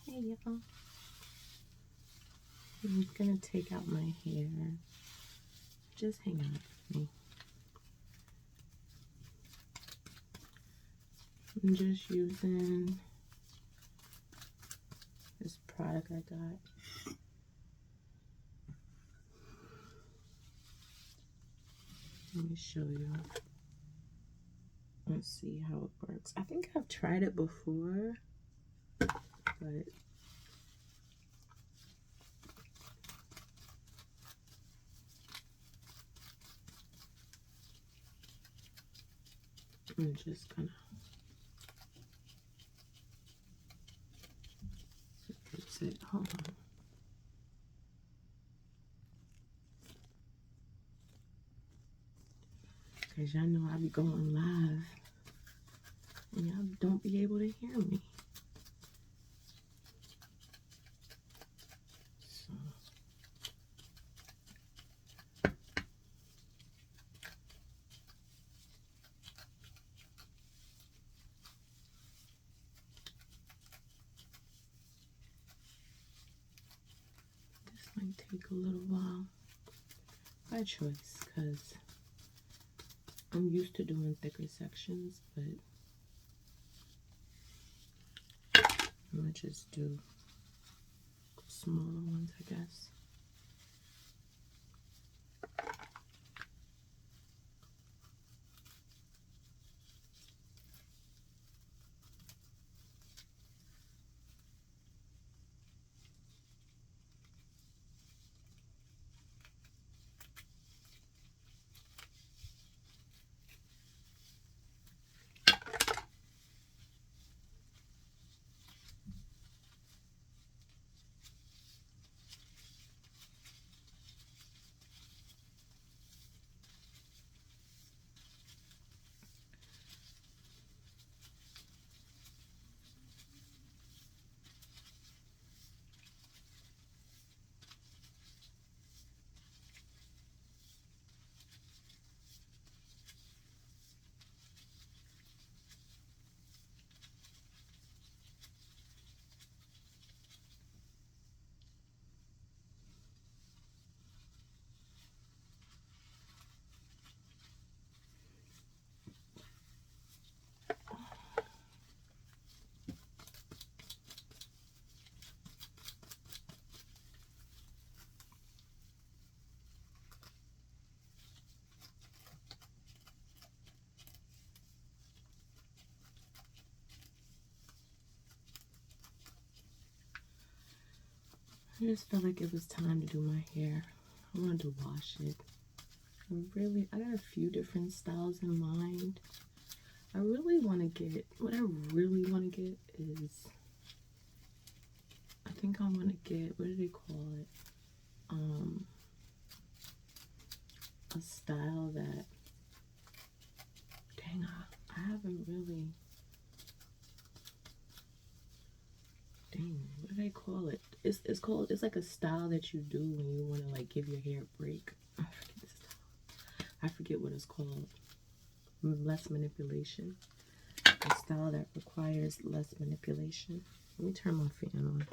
Hey y'all. I'm gonna take out my hair. Just hang out with me. I'm just using this product I got. Let me show you. Let's see how it works. I think I've tried it before, but I'm just gonna fix it. Hold on. Because y'all know I be going live and y'all don't be able to hear me. So this might take a little while by choice because I'm used to doing thicker sections, but I'm gonna just do smaller ones, I guess. I just felt like it was time to do my hair. I wanted to wash it. I got a few different styles in mind. What I really want to get is, I think I want to get, what do they call it? A style that, dang, I haven't really, dang, what do they call it? It's like a style that you do when you want to like give your hair a break. I forget what it's called. Less manipulation. A style that requires less manipulation. Let me turn my fan on.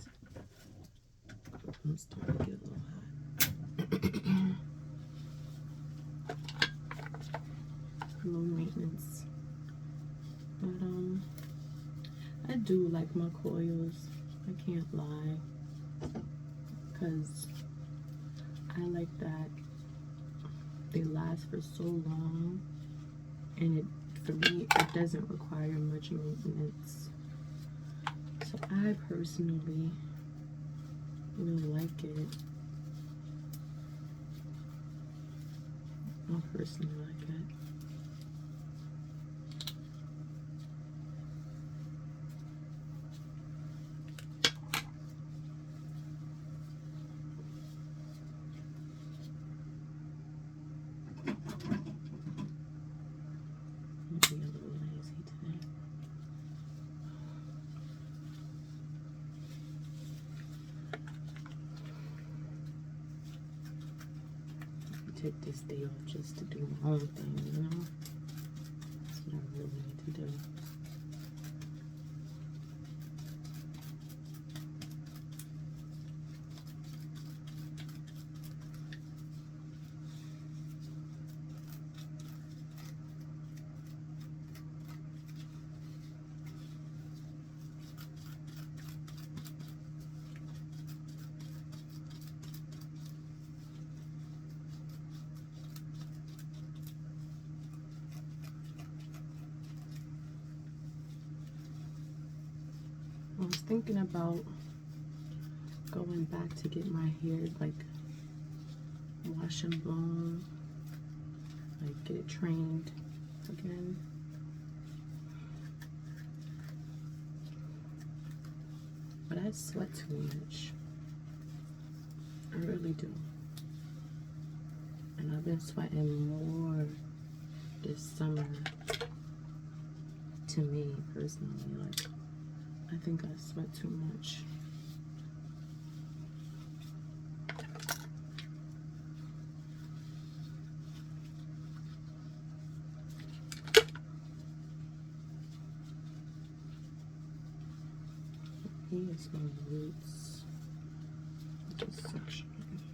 I'm starting to get a little hot. Low maintenance. But I do like my coils. I can't lie. Because I like that they last for so long, and for me it doesn't require much maintenance. So I personally really like it. I personally like it. Take this day off just to do my own thing, you know? That's what I really need to do. I was thinking about going back to get my hair like wash and blown, like get it trained again. But I sweat too much. I really do. And I've been sweating more this summer, to me personally. Like, I think I sweat too much. Here's my roots. This section right here.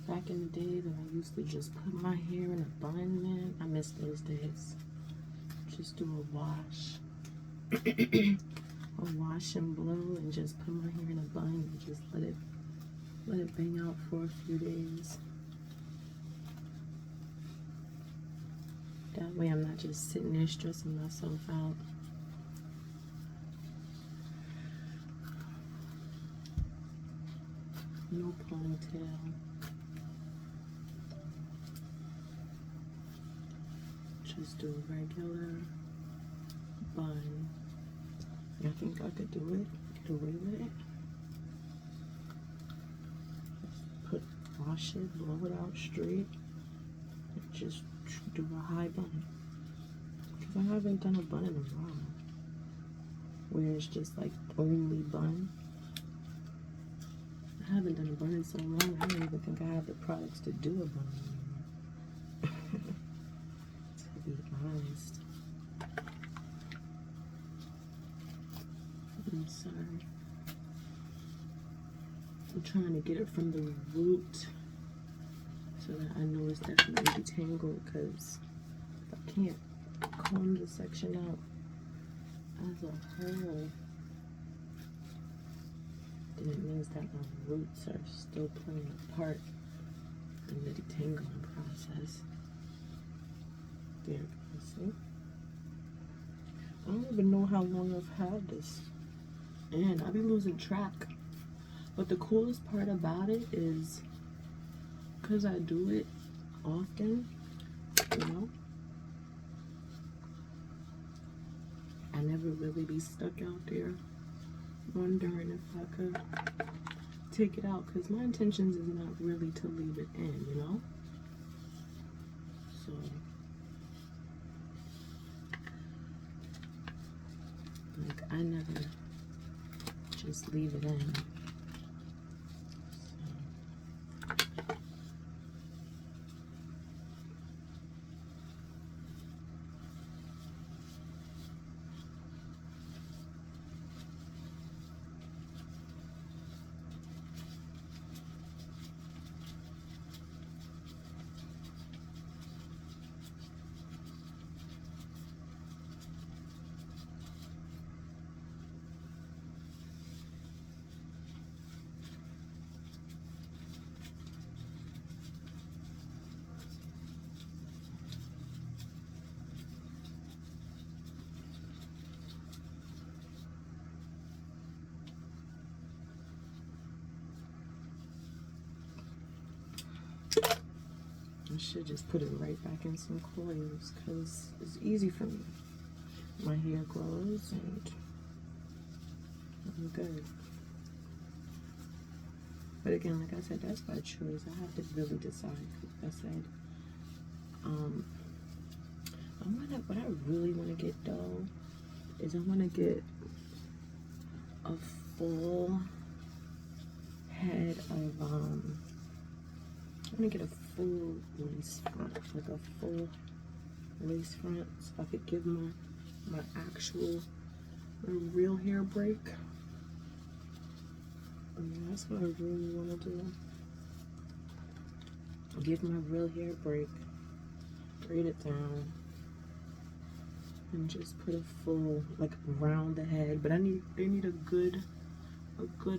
Back in the day that I used to just put my hair in a bun, man, I miss those days. Just do a wash. A wash and blow and just put my hair in a bun and just let it bang out for a few days. That way I'm not just sitting there stressing myself out. No ponytail. Just do a regular bun. I think I could do it, get away with it. Just wash it, blow it out straight, and just do a high bun. Because I haven't done a bun in a while, where it's just like only bun. I haven't done a bun in so long, I don't even think I have the products to do a bun anymore. To be honest. I'm sorry. I'm trying to get it from the root so that I know it's definitely detangled, because if I can't comb the section out as a whole, then it means that my roots are still playing a part in the detangling process. There you go, see? I don't even know how long I've had this, and I'll be losing track. But the coolest part about it is, because I do it often, you know, I never really be stuck out there wondering if I could take it out, because my intentions is not really to leave it in, you know? So, like, I never just leave it in. I should just put it right back in some coils, because it's easy for me. My hair grows and I'm good. But again, like I said, that's by choice. I have to really decide. Like I said, what I really want to get though is I want to get a full head of I want to get a full lace front, like a full lace front, so I could give my actual real hair break. And That's what I really want to do. Give my real hair a break, braid it down, and just put a full, like, around the head. But they need a good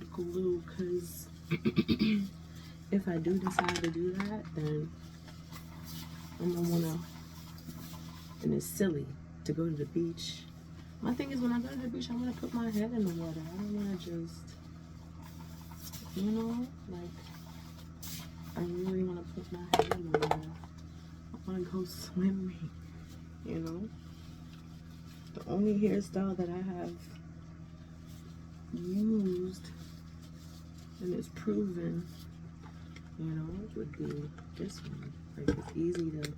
glue, because if I do decide to do that, then I'm gonna wanna, and it's silly to go to the beach. My thing is, when I go to the beach, I wanna put my head in the water. I don't wanna just, you know, like, I really wanna put my head in the water. I wanna go swimming, you know? The only hairstyle that I have used and it's proven, you know, would be this one. Like, it's easy to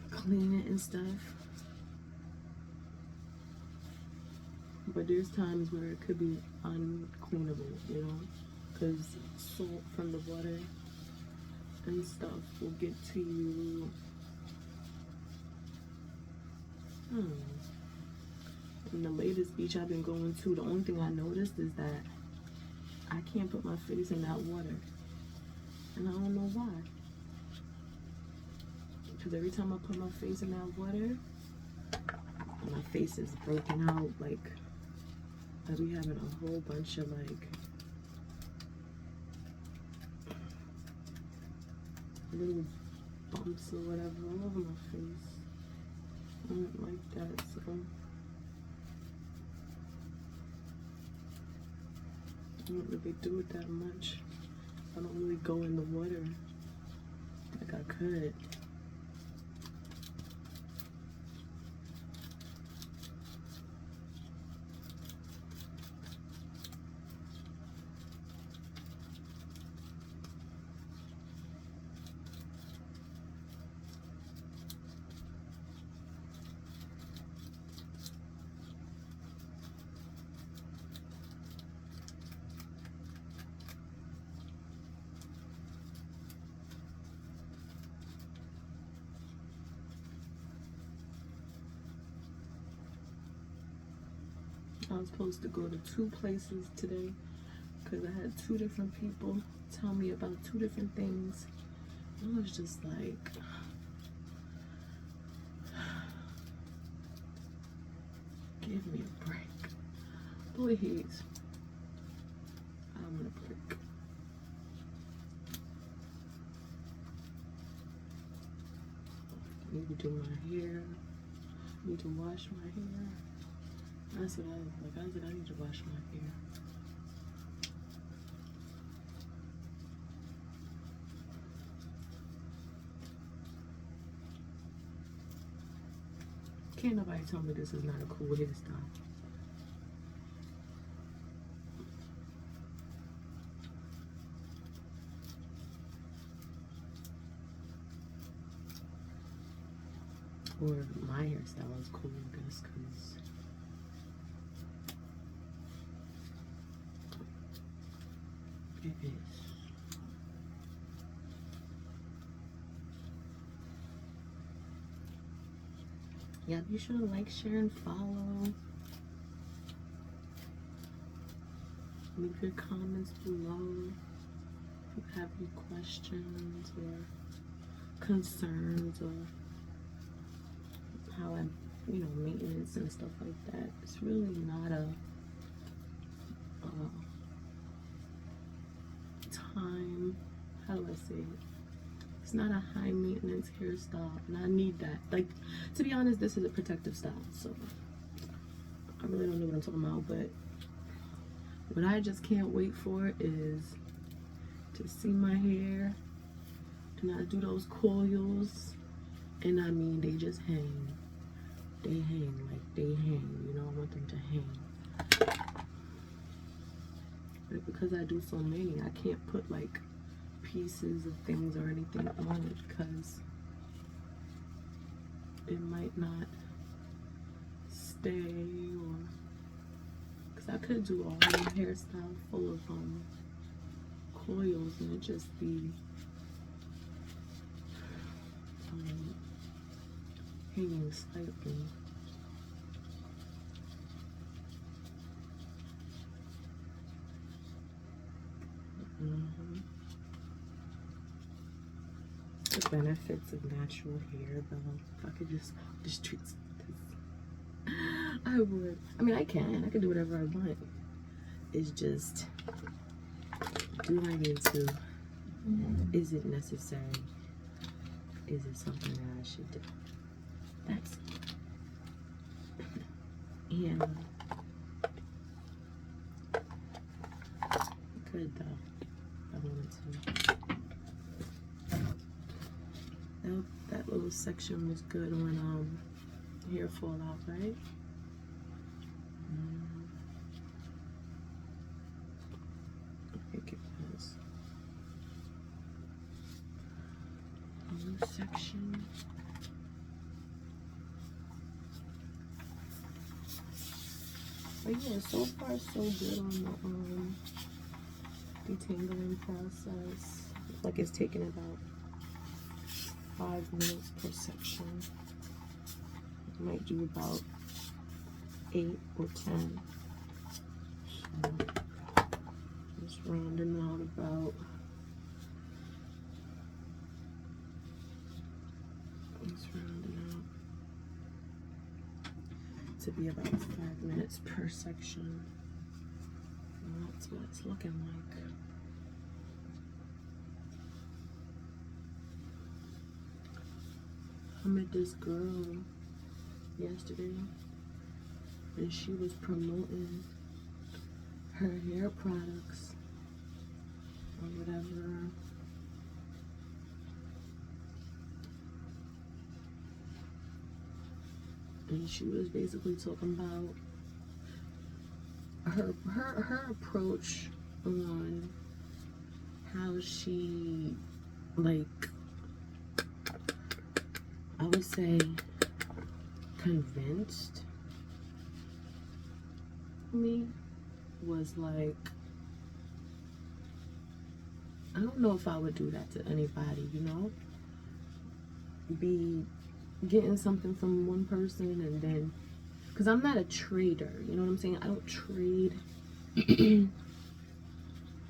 clean it and stuff, but there's times where it could be uncleanable, you know, because salt from the water and stuff will get to you. In the latest beach I've been going to, the only thing I noticed is that I can't put my face in that water, and I don't know why. Because every time I put my face in that water, my face is broken out. Like, I be having a whole bunch of like little bumps or whatever all over my face. I don't like that, so I don't really do it that much. I don't really go in the water like I could. I was supposed to go to 2 places today because I had 2 different people tell me about 2 different things. I was just like, give me a break. Please. I want a break. I need to do my hair. I need to wash my hair. That's what I was like. I said I need to wash my hair. Can't nobody tell me this is not a cool hairstyle. Or my hairstyle is cool, I guess, because it is. Yeah, be sure to like, share, and follow. Leave your comments below if you have any questions or concerns or how I, maintenance and stuff like that. It's really not a time, how do I say it? It's not a high maintenance hairstyle, and I need that. Like, to be honest, this is a protective style, so I really don't know what I'm talking about, but what I just can't wait for is to see my hair and I do those coils, and I mean, they just hang. They hang, like they hang, I want them to hang. But because I do so many, I can't put like pieces of things or anything on it because it might not stay, or because I could do a whole hairstyle full of coils and it just be hanging slightly. The benefits of natural hair, though. If I could just treat this, I would. I mean, I can do whatever I want. It's just, do I need to? Is it necessary? Is it something that I should do? That's and good though. I wanted to. That little section was good when hair fall out, right? I think it was. New section. But yeah, so far so good on the detangling process. Like it's taking about 5 minutes per section. I might do about 8 or 10. So just rounding out about. Just rounding out to be about 5 minutes per section. And that's what it's looking like. I met this girl yesterday and she was promoting her hair products or whatever. And she was basically talking about her approach on how she, like, I would say convinced me was like, I don't know if I would do that to anybody, you know? Be getting something from one person and then, because I'm not a trader, you know what I'm saying? I don't trade.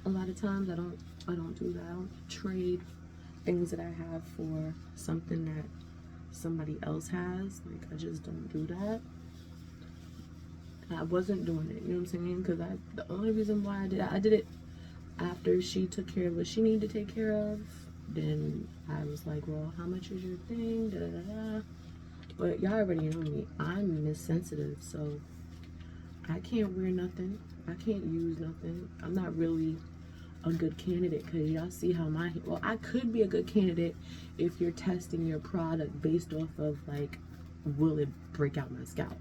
A lot of times I don't do that. I don't trade things that I have for something that somebody else has. Like, I just don't do that. I wasn't doing it, you know what I'm saying? Because the only reason why I did it after she took care of what she needed to take care of. Then I was like, well, how much is your thing? Da, da, da, da. But y'all already know me. I'm Miss Sensitive, so I can't wear nothing. I can't use nothing. I'm not really a good candidate because y'all see how well, I could be a good candidate if you're testing your product based off of, like, will it break out my scalp?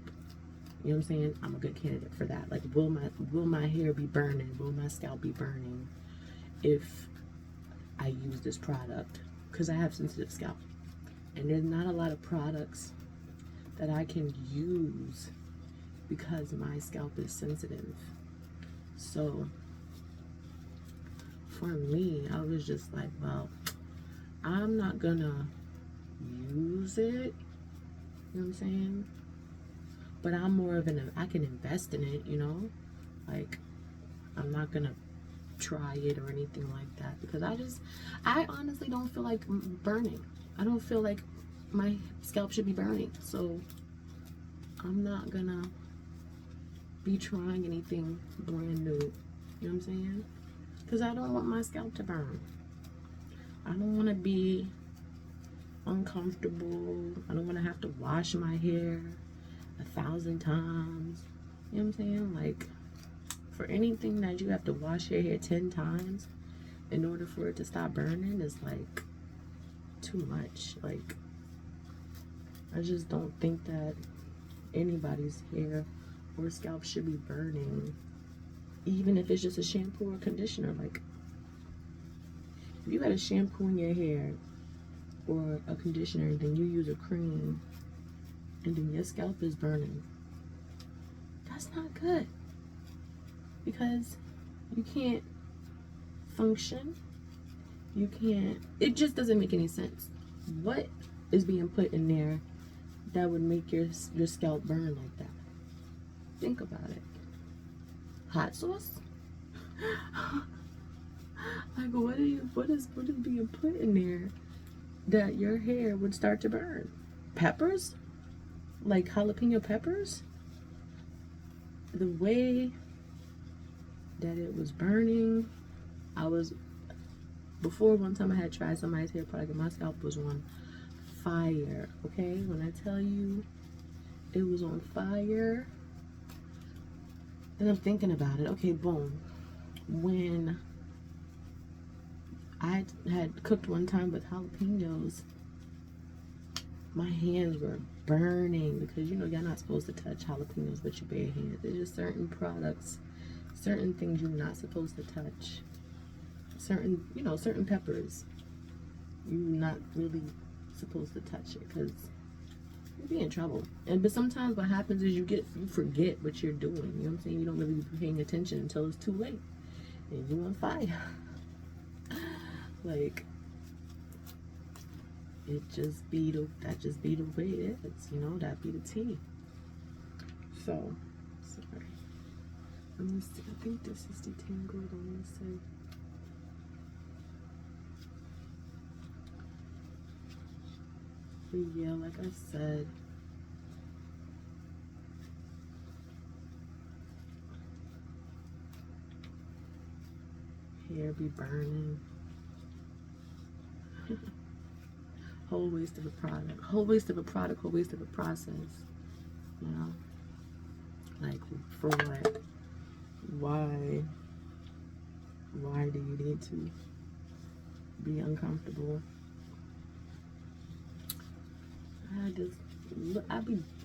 You know what I'm saying? I'm a good candidate for that. Like, will my hair be burning? Will my scalp be burning if I use this product? Because I have sensitive scalp. And there's not a lot of products that I can use because my scalp is sensitive. So for me, I was just like, well, I'm not gonna use it. You know what I'm saying? But I'm more of I can invest in it, you know? Like, I'm not gonna try it or anything like that because I honestly don't feel like burning. I don't feel like my scalp should be burning. So I'm not gonna be trying anything brand new. You know what I'm saying? Because I don't want my scalp to burn. I don't want to be uncomfortable. I don't want to have to wash my hair 1,000 times. You know what I'm saying? Like, for anything that you have to wash your hair 10 times in order for it to stop burning is like too much. Like, I just don't think that anybody's hair or scalp should be burning, even if it's just a shampoo or conditioner. Like, if you got a shampoo in your hair or a conditioner and then you use a cream and then your scalp is burning, that's not good, because you can't function. You can't, it just doesn't make any sense. What is being put in there that would make your scalp burn like that? Think about it. Hot sauce? what is being put in there that your hair would start to burn? Peppers? Like jalapeno peppers? The way that it was burning, before one time I had tried somebody's hair product and my scalp was on fire, okay? When I tell you it was on fire, and I'm thinking about it, okay, boom. When I had cooked one time with jalapenos, my hands were burning because, you know, you're not supposed to touch jalapenos with your bare hands. There's just certain products, certain things you're not supposed to touch. Certain, you know, certain peppers, you're not really supposed to touch it because you'll be in trouble. But sometimes what happens is you forget what you're doing. You know what I'm saying? You don't really be paying attention until it's too late and you're on fire. Like, that just be the way it is, you know, that be the tea. So, sorry. Let me see, I think this is detangled, I'm gonna say. But yeah, like I said, hair be burning. Whole waste of a product, whole waste of a product, whole waste of a process, you know? Like, for what? Why do you need to be uncomfortable?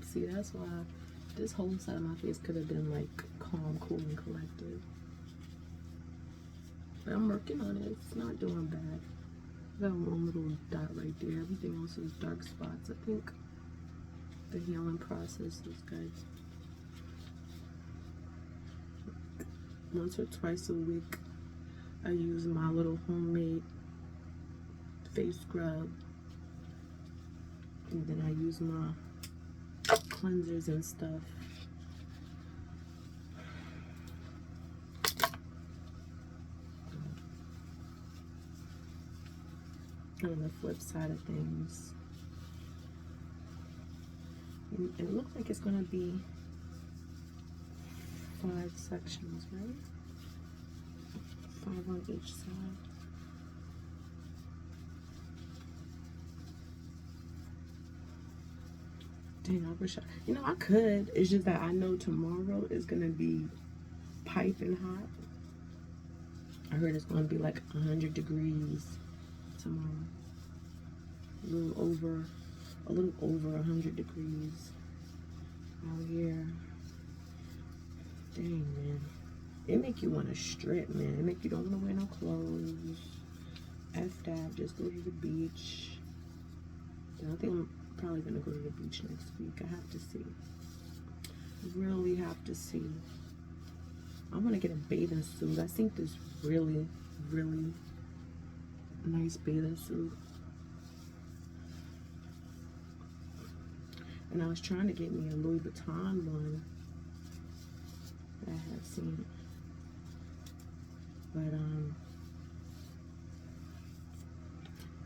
See, that's why this whole side of my face could have been like calm, cool, and collected. But I'm working on it. It's not doing bad. I got one little dot right there. Everything else is dark spots. I think the healing process is good. Once or twice a week, I use my little homemade face scrub. And then I use my cleansers and stuff. On the flip side of things, it looks like it's gonna be 5 sections, right? 5 on each side. Dang, I wish you know, I could. It's just that I know tomorrow is gonna be piping hot. I heard it's gonna be like 100 degrees tomorrow. A little over 100 degrees out here. Dang, man. It make you want to strip, man. It make you don't want to wear no clothes. F that, just go to the beach. And I think I'm probably gonna go to the beach next week. I have to see. Really have to see. I want to get a bathing suit. I think this really, really nice bathing suit. And I was trying to get me a Louis Vuitton one that I had seen. But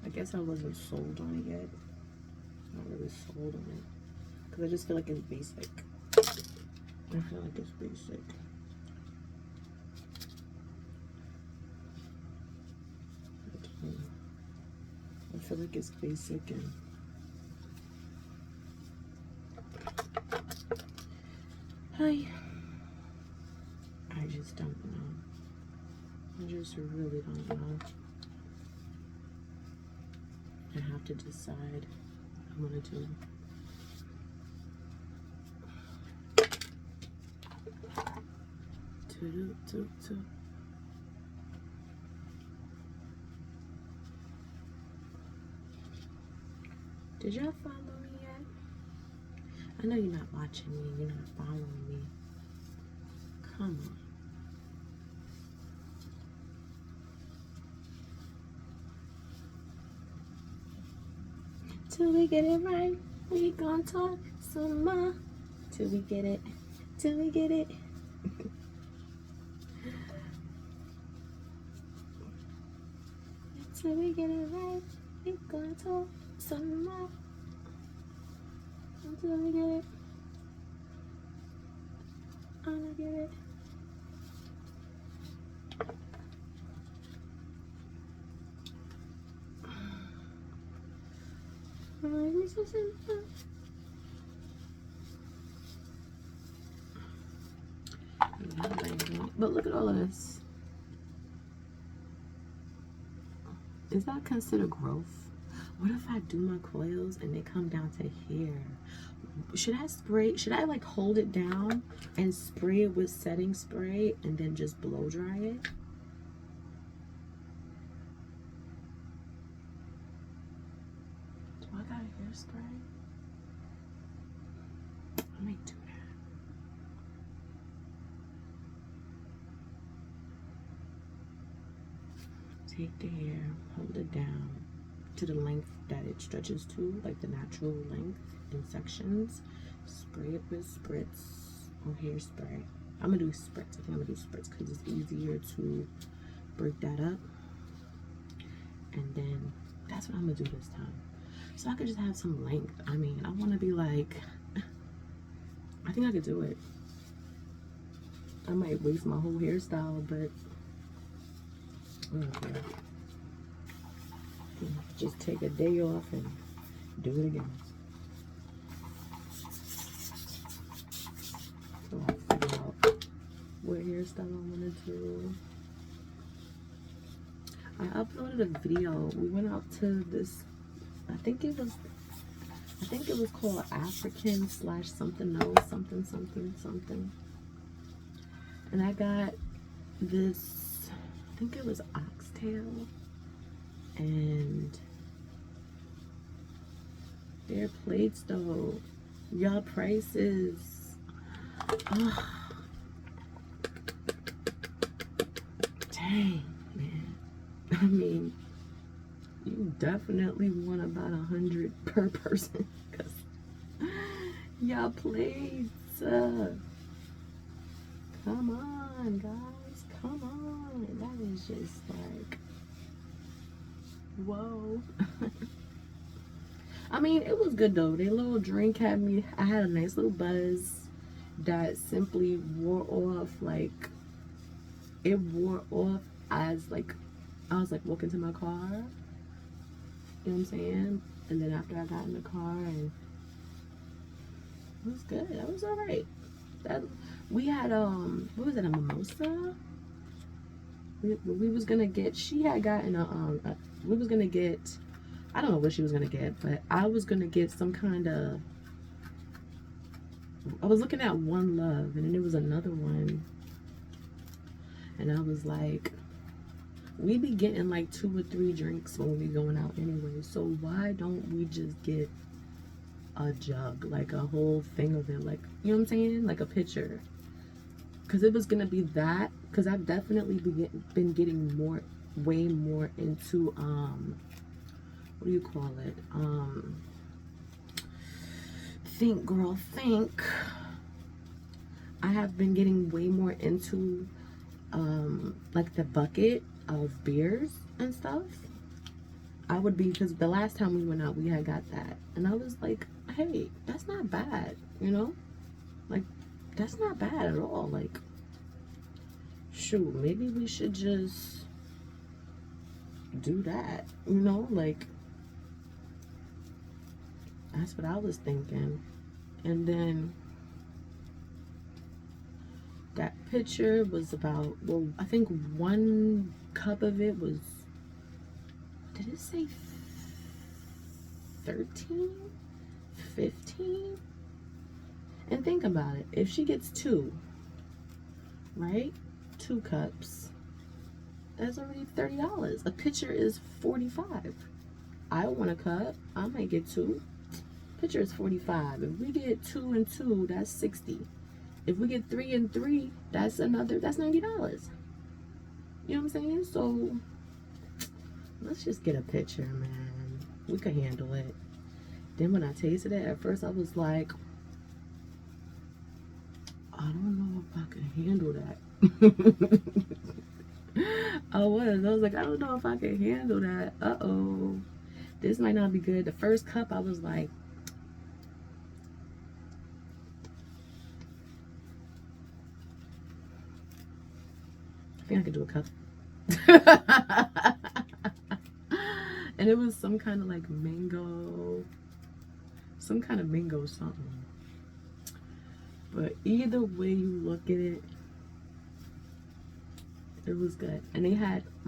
I guess I wasn't sold on it yet. Not really sold on it. Because I just feel like it's basic. I feel like it's basic. I feel like it's basic and I just don't know. I just really don't know. I have to decide what I'm gonna do. Did y'all follow me yet? I know you're not watching me, you're not following me. Come on. Till we get it right, we gon' talk some more. Till we get it, till we get it. Till we get it right, we gonna talk some more. Until we get it, I'm gonna get it. But look at all of this. Is that considered growth? What if I do my coils and they come down to here? Should I spray? Should I like hold it down and spray it with setting spray and then just blow dry it? Do I got a hairspray? I might do that. Take the hair, hold it down to the length that it stretches to, like the natural length in sections. Spray it with spritz or hairspray. I'm gonna do spritz. I think I'm gonna do spritz because it's easier to break that up. And then that's what I'm gonna do this time. So I could just have some length. I mean, I wanna be like, I think I could do it. I might waste my whole hairstyle, but I don't care. Just take a day off and do it again. So I'll figure out what hairstyle I want to do. I uploaded a video. We went out to this, I think it was called African / something else, something. And I got this, I think it was oxtail, and their plates though, y'all prices, dang, man. I mean, you definitely want about 100 per person, because y'all plates, come on guys, come on. That is just like, whoa. I mean, it was good though. Their little drink had me, I had a nice little buzz that simply wore off. Like, it wore off as like I was like walking to my car, you know what I'm saying? And then after I got in the car, and it was good. That was all right. That we had what was it, a mimosa? We was gonna get, she had gotten we was gonna get, I don't know what she was gonna get, but I was gonna get some kind of, I was looking at One Love, and then there was another one, and I was like, we be getting like 2 or 3 drinks when we going out anyway, so why don't we just get a jug, like a whole thing of it, like, you know what I'm saying, like a pitcher, because it was gonna be that, because I've definitely been getting way more into what do you call it, think girl think. I have been getting way more into like the bucket of beers and stuff. I would be, because the last time we went out we had got that, and I was like, hey, that's not bad, you know, like that's not bad at all. Like, shoot, maybe we should just do that, you know, like that's what I was thinking. And then that picture was about, well, I think 1 cup of it was, did it say 13, 15? And think about it, if she gets 2, right, 2 cups, that's already $30. A pitcher is $45. I want a cup, I might get 2. Pitcher is $45. If we get 2 and 2, that's $60. If we get 3 and 3, that's $90. You know what I'm saying? So let's just get a pitcher, man. We could handle it. Then when I tasted it, at first I was like, I don't know if I can handle that. I was like, I don't know if I can handle that. Uh-oh. This might not be good. The first cup, I was like, I think I could do a cup. And it was some kind of like mango, some kind of mango something. But either way you look at it, it was good. And we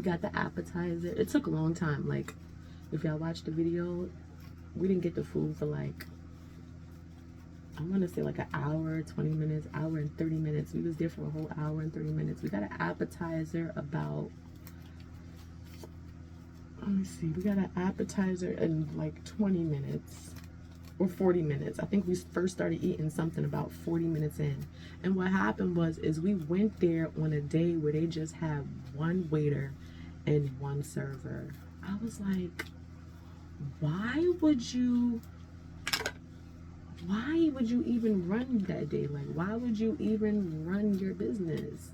got the appetizer. It took a long time. Like, if y'all watched the video, we didn't get the food for like, I want to say like an hour, 20 minutes, hour and 30 minutes. We was there for a whole hour and 30 minutes. We got an appetizer about, let me see, we got an appetizer in like 20 minutes or 40 minutes. I think we first started eating something about 40 minutes in. And what happened is we went there on a day where they just had one waiter and one server. I was like, why would you even run that day? Like, why would you even run your business?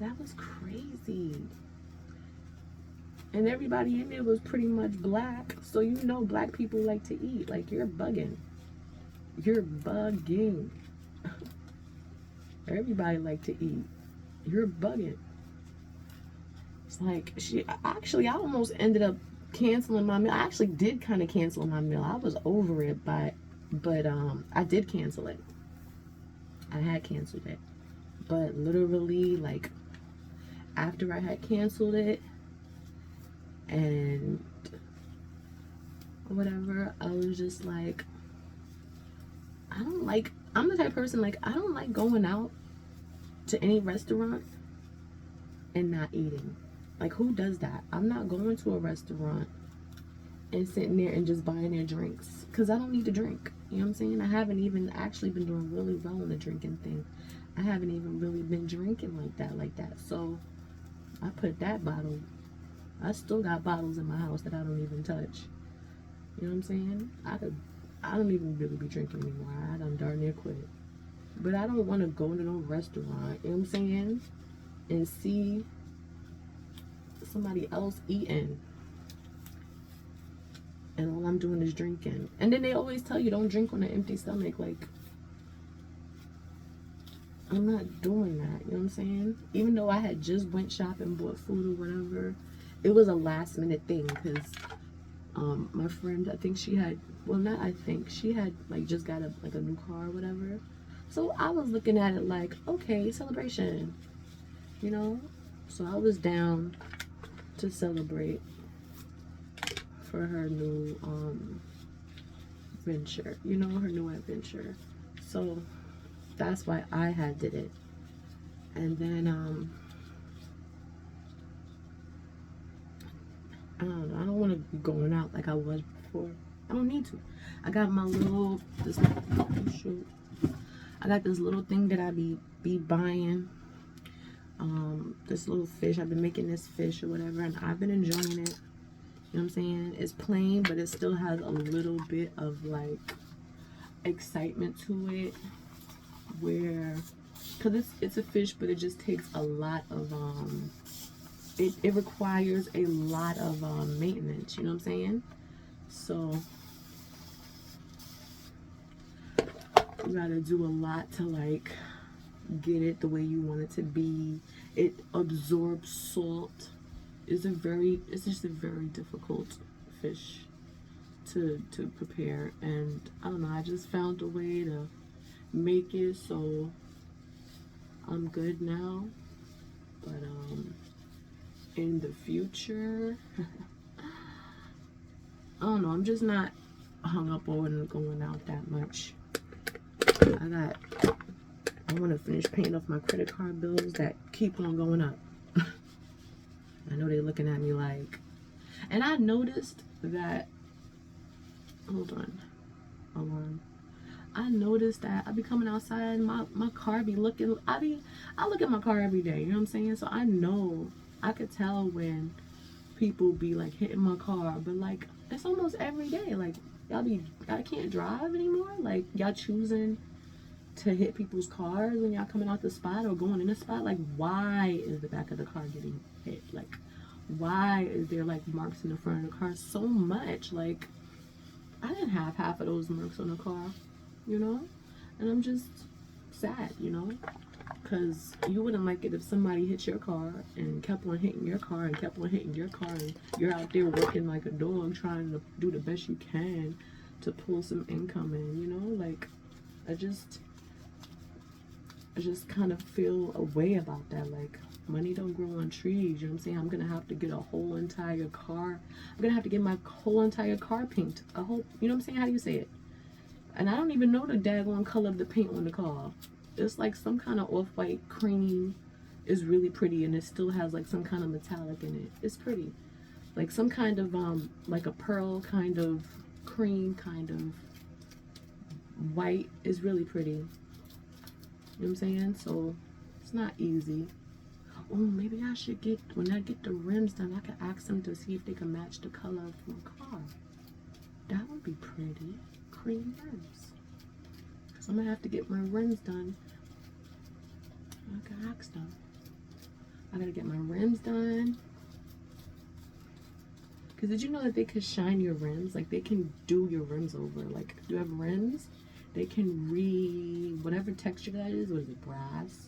That was crazy. And everybody in there was pretty much black. So you know black people like to eat. Like, you're bugging. You're bugging. Everybody like to eat. You're bugging. It's like, I almost ended up canceling my meal. I actually did kind of cancel my meal. I was over it, but I did cancel it. I had canceled it. But literally, like, after I had canceled it, and whatever, I was just like, I'm the type of person, like, I don't like going out to any restaurant and not eating. Like, who does that? I'm not going to a restaurant and sitting there and just buying their drinks, because I don't need to drink. You know what I'm saying? I haven't even actually been doing really well on the drinking thing. I haven't even really been drinking like that. So I put that bottle, I still got bottles in my house that I don't even touch. You know what I'm saying? I don't even really be drinking anymore. I done darn near quit. But I don't want to go to no restaurant, you know what I'm saying, and see somebody else eating, and all I'm doing is drinking. And then they always tell you don't drink on an empty stomach. Like, I'm not doing that, you know what I'm saying? Even though I had just went shopping, bought food or whatever, it was a last minute thing, because my friend, I think she had, well, not I think, she had like just got a new car or whatever. So I was looking at it like, okay, celebration, you know? So I was down to celebrate for her new venture, you know, her new adventure. So that's why I had did it. And then I don't know, I don't want to be going out like I was before. I don't need to. I got my little, I got this little thing that I be buying. This little fish. I've been making this fish or whatever, and I've been enjoying it. You know what I'm saying? It's plain, but it still has a little bit of like excitement to it, where, because it's a fish, but it just takes a lot of it requires a lot of maintenance, you know what I'm saying? So you gotta do a lot to like get it the way you want it to be. It absorbs salt. It's just a very difficult fish to prepare, and I don't know, I just found a way to make it so I'm good now. But in the future, I don't know, I'm just not hung up on going out that much. I want to finish paying off my credit card bills that keep on going up. I know they're looking at me like, and I noticed that, hold on, I noticed that I be coming outside and my car be looking, I look at my car every day, you know what I'm saying? So I know, I could tell when people be like hitting my car, but like, it's almost every day. Like, I can't drive anymore. Like, y'all choosing to hit people's cars when y'all coming out the spot or going in the spot. Like, why is the back of the car getting head. Like, why is there like marks in the front of the car so much? Like, I didn't have half of those marks on the car, you know? And I'm just sad, you know? Because you wouldn't like it if somebody hit your car and kept on hitting your car and kept on hitting your car, and you're out there working like a dog trying to do the best you can to pull some income in, you know? Like, I just kind of feel a way about that. Like, money don't grow on trees, you know what I'm saying? I'm gonna have to get a whole entire car. I'm gonna have to get my whole entire car paint. A whole, you know what I'm saying? How do you say it? And I don't even know the daggone color of the paint on the car. It's like some kind of off-white cream. Is really pretty, and it still has like some kind of metallic in it. It's pretty. Like some kind of like a pearl kind of cream kind of white is really pretty. You know what I'm saying? So it's not easy. Oh, maybe I should get, when I get the rims done, I could ask them to see if they can match the color of my car. That would be pretty. Cream rims. Because I'm going to have to get my rims done. I can ask them. I got to get my rims done. Because did you know that they could shine your rims? Like, they can do your rims over. Like, if you have rims, they can whatever texture that is, what is it, brass,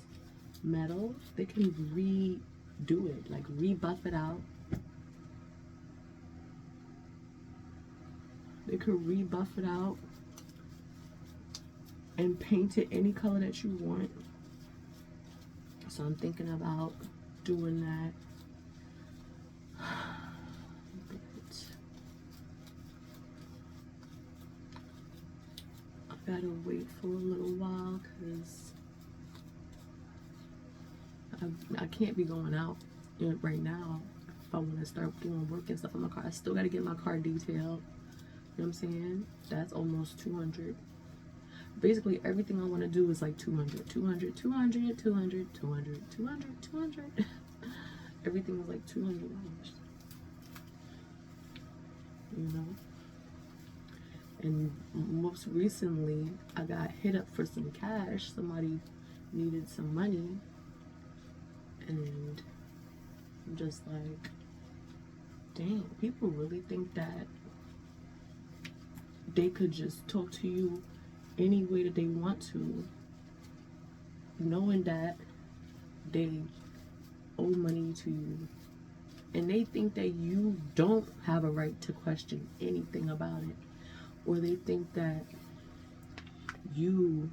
metal, they can redo it, like rebuff it out. They could rebuff it out and paint it any color that you want. So I'm thinking about doing that. I gotta wait for a little while because I can't be going out right now if I want to start doing work and stuff on my car. I still gotta get my car detailed. You know what I'm saying? That's almost 200. Basically everything I want to do is like 200, 200, 200, 200, 200, 200, 200. Everything is like $200. You know? And most recently, I got hit up for some cash. Somebody needed some money. And I'm just like, dang, people really think that they could just talk to you any way that they want to, knowing that they owe money to you. And they think that you don't have a right to question anything about it. Or they think that you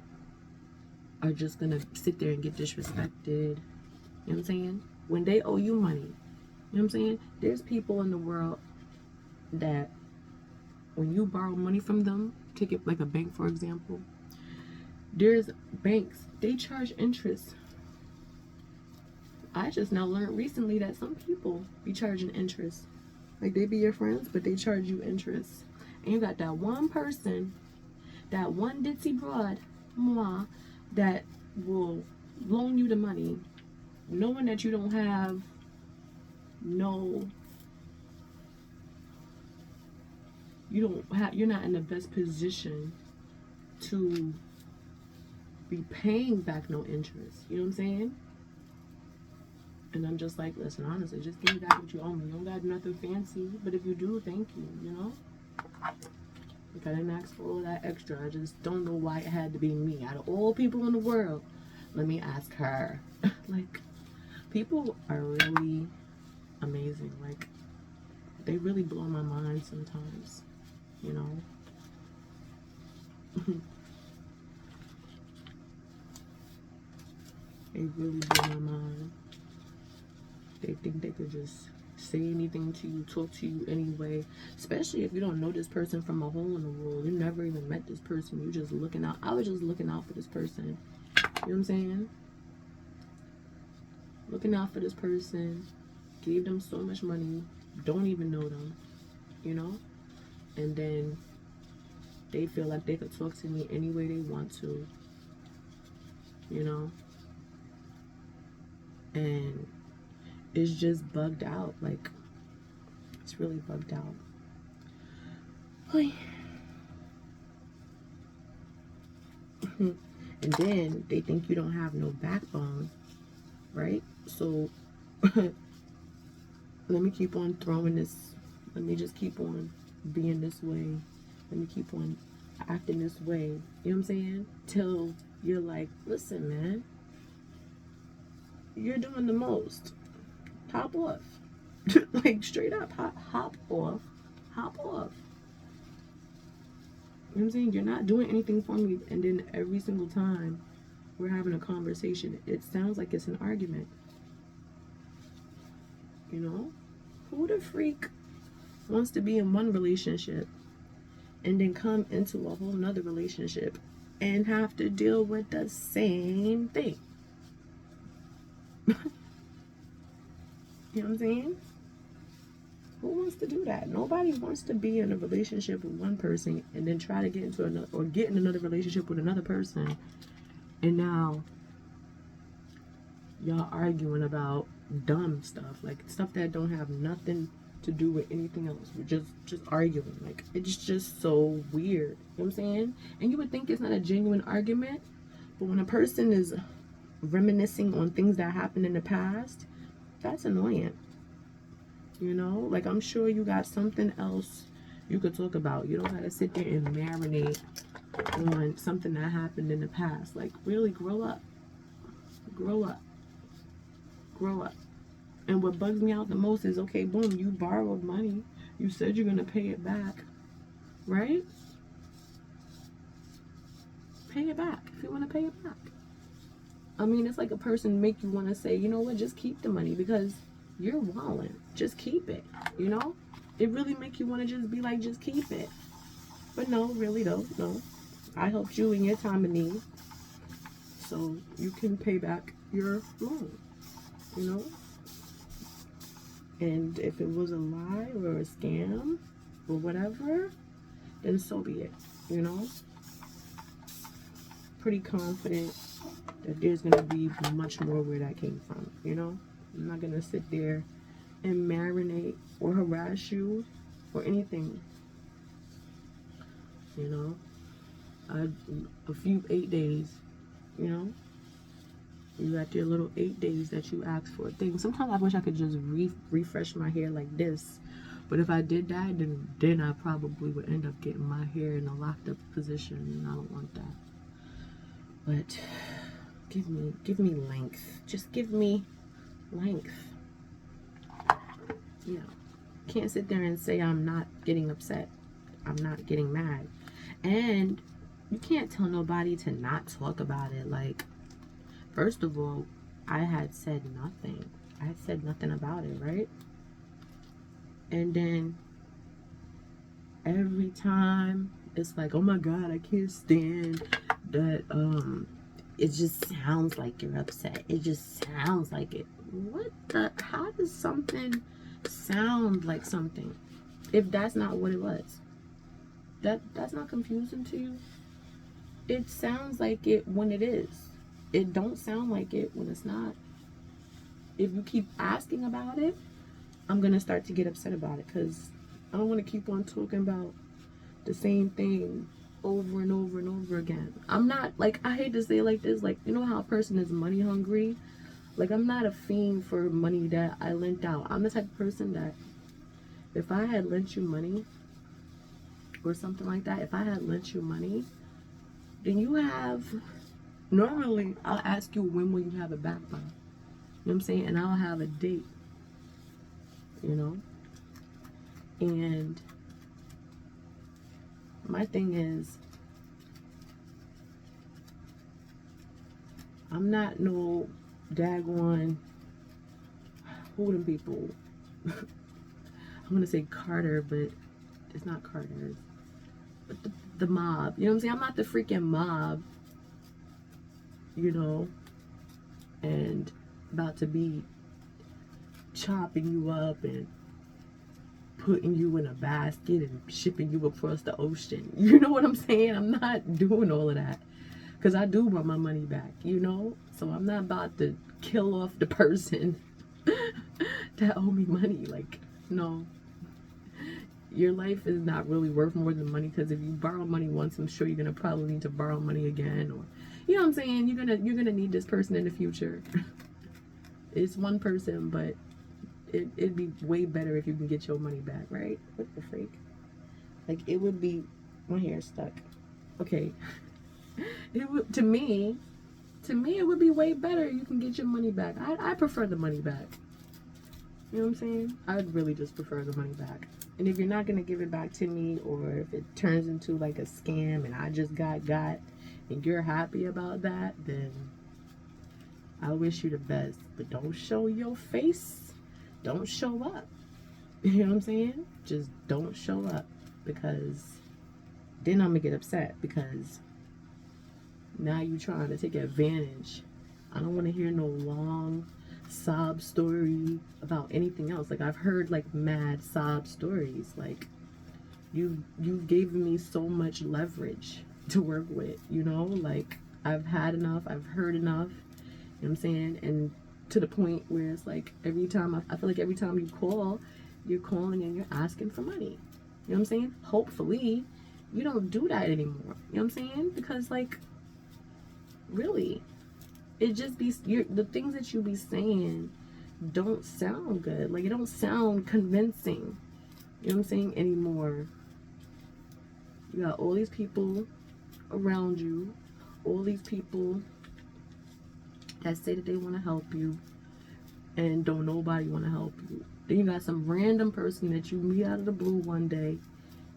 are just gonna sit there and get disrespected. You know what I'm saying? When they owe you money. You know what I'm saying? There's people in the world that when you borrow money from them, take it like a bank for example, there's banks, they charge interest. I just now learned recently that some people be charging interest. Like, they be your friends, but they charge you interest. And you got that one person, that one ditzy broad, that will loan you the money, knowing that you don't have you're not in the best position to be paying back no interest. You know what I'm saying? And I'm just like, listen, honestly, just give me back what you owe me. You don't got nothing fancy, but if you do, thank you, you know? Like, I didn't ask for all that extra. I just don't know why it had to be me. Out of all people in the world, let me ask her. Like, people are really amazing. Like, they really blow my mind sometimes, you know? They really blow my mind. They think they could just say anything to you, talk to you anyway, especially if you don't know this person from a hole in the wall. You never even met this person. You just looking out. I was just looking out for this person. You know what I'm saying? Looking out for this person. Gave them so much money. Don't even know them. You know? And then they feel like they could talk to me any way they want to. You know? And it's just bugged out. Like, it's really bugged out. And then they think you don't have no backbone, right? So let me keep on throwing this, let me just keep on being this way, let me keep on acting this way, you know what I'm saying? Till you're like, listen, man, you're doing the most. Hop off. Like, straight up, hop off. Hop off. You know what I'm saying? You're not doing anything for me, and then every single time we're having a conversation, it sounds like it's an argument. You know? Who the freak wants to be in one relationship and then come into a whole nother relationship and have to deal with the same thing? You know what I'm saying? Who wants to do that? Nobody wants to be in a relationship with one person and then try to get into another, or get in another relationship with another person, and now y'all arguing about dumb stuff, like stuff that don't have nothing to do with anything else. We're just arguing. Like, it's just so weird. You know what I'm saying? And you would think it's not a genuine argument, but when a person is reminiscing on things that happened in the past, that's annoying. You know, like, I'm sure you got something else you could talk about. You don't gotta sit there and marinate on something that happened in the past. Like, really, grow up. Grow up. Grow up. And what bugs me out the most is, okay, boom, you borrowed money. You said you're gonna pay it back, right? Pay it back if you wanna pay it back. I mean, it's like a person make you wanna say, you know what, just keep the money because you're wildin'. Just keep it, you know? It really make you want to just be like, just keep it. But no, really though, no. I helped you in your time of need, so you can pay back your loan, you know? And if it was a lie or a scam or whatever, then so be it, you know? Pretty confident that there's going to be much more where that came from, you know? I'm not going to sit there and marinate or harass you or anything, you know? A few 8 days, you know? You got your little 8 days that you asked for things. Sometimes I wish I could just refresh my hair like this. But if I did that, then I probably would end up getting my hair in a locked up position, and I don't want that. But give me length. Just give me length. Yeah. Can't sit there and say I'm not getting upset. I'm not getting mad. And you can't tell nobody to not talk about it. Like, first of all, I had said nothing. I had said nothing about it, right? And then every time it's like, oh my God, I can't stand that. It just sounds like you're upset. It just sounds like it. What the? How does something sound like something if that's not what it was? That's not confusing to you? It sounds like it when it is. It don't sound like it when it's not. If you keep asking about it, I'm gonna start to get upset about it, because I don't want to keep on talking about the same thing over and over and over again. I'm not, like, I hate to say it like this, like, you know how a person is money hungry? Like, I'm not a fiend for money that I lent out. I'm the type of person that if I had lent you money or something like that, if I had lent you money, then you have, normally I'll ask you, when will you have it back by? You know what I'm saying? And I'll have a date, you know? And my thing is, I'm not no daggone, who them people? I'm gonna say Carter, but it's not Carter. But the mob, you know what I'm saying? I'm not the freaking mob, you know, and about to be chopping you up and putting you in a basket and shipping you across the ocean. You know what I'm saying? I'm not doing all of that, because I do want my money back, you know? So I'm not about to kill off the person that owe me money. Like, no. Your life is not really worth more than money, because if you borrow money once, I'm sure you're gonna probably need to borrow money again, or, you know what I'm saying? You're gonna need this person in the future. It's one person, but it'd be way better if you can get your money back, right? What the freak? Like, it would be, my hair's stuck. Okay. It would, to me, it would be way better if you can get your money back. I prefer the money back. You know what I'm saying? I'd really just prefer the money back. And if you're not going to give it back to me, or if it turns into like a scam and I just got, and you're happy about that, then I wish you the best. But don't show your face. Don't show up. You know what I'm saying? Just don't show up, because then I'm going to get upset, because now you trying to take advantage. I don't want to hear no long sob story about anything else. Like, I've heard like mad sob stories. Like, you've given me so much leverage to work with, you know? Like, I've had enough, I've heard enough, you know what I'm saying? And to the point where it's like, every time I feel like every time you call, you're calling and you're asking for money. You know what I'm saying? Hopefully you don't do that anymore. You know what I'm saying? Because, like, really, it just be, the things that you be saying don't sound good. Like, it don't sound convincing. You know what I'm saying? Anymore. You got all these people around you, all these people that say that they want to help you, and don't nobody want to help you. Then you got some random person that you meet out of the blue one day,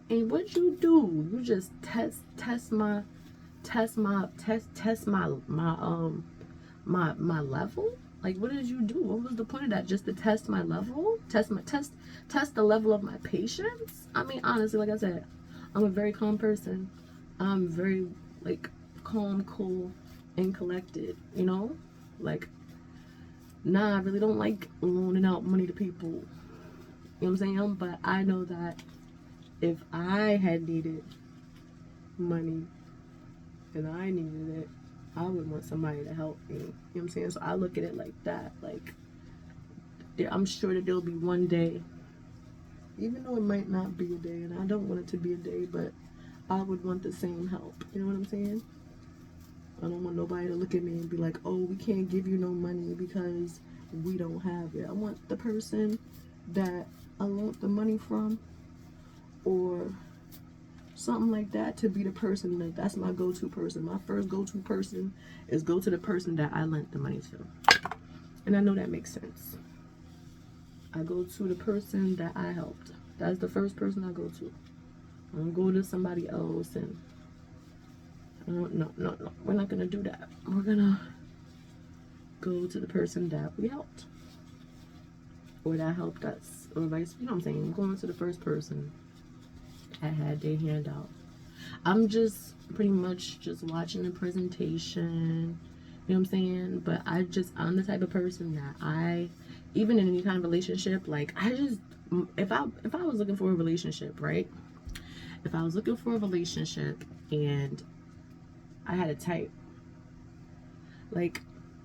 and what you do? You just test my level. Like, what did you do? What was the point of that? Just to test my level? Test the level of my patience? I mean, honestly, like I said, I'm a very calm person. I'm very, like, calm, cool, and collected, you know? Like, nah, I really don't like loaning out money to people. You know what I'm saying? But I know that if I had needed money and I needed it, I would want somebody to help me. You know what I'm saying? So I look at it like that. Like, I'm sure that there'll be one day, even though it might not be a day, and I don't want it to be a day, but I would want the same help. You know what I'm saying? I don't want nobody to look at me and be like, oh, we can't give you no money because we don't have it. I want the person that I want the money from, or something like that, to be the person that's my go-to person. My first go-to person is go to the person that I lent the money to. And I know that makes sense. I go to the person that I helped. That's the first person I go to. I don't go to somebody else and no, we're not gonna do that. We're gonna go to the person that we helped, or that helped us, or vice, you know what I'm saying? I'm going to the first person that had their hand out. I'm just pretty much just watching the presentation, you know what I'm saying? But I'm the type of person that even in any kind of relationship, like, if I was looking for a relationship, right? If I was looking for a relationship and I had a type, like,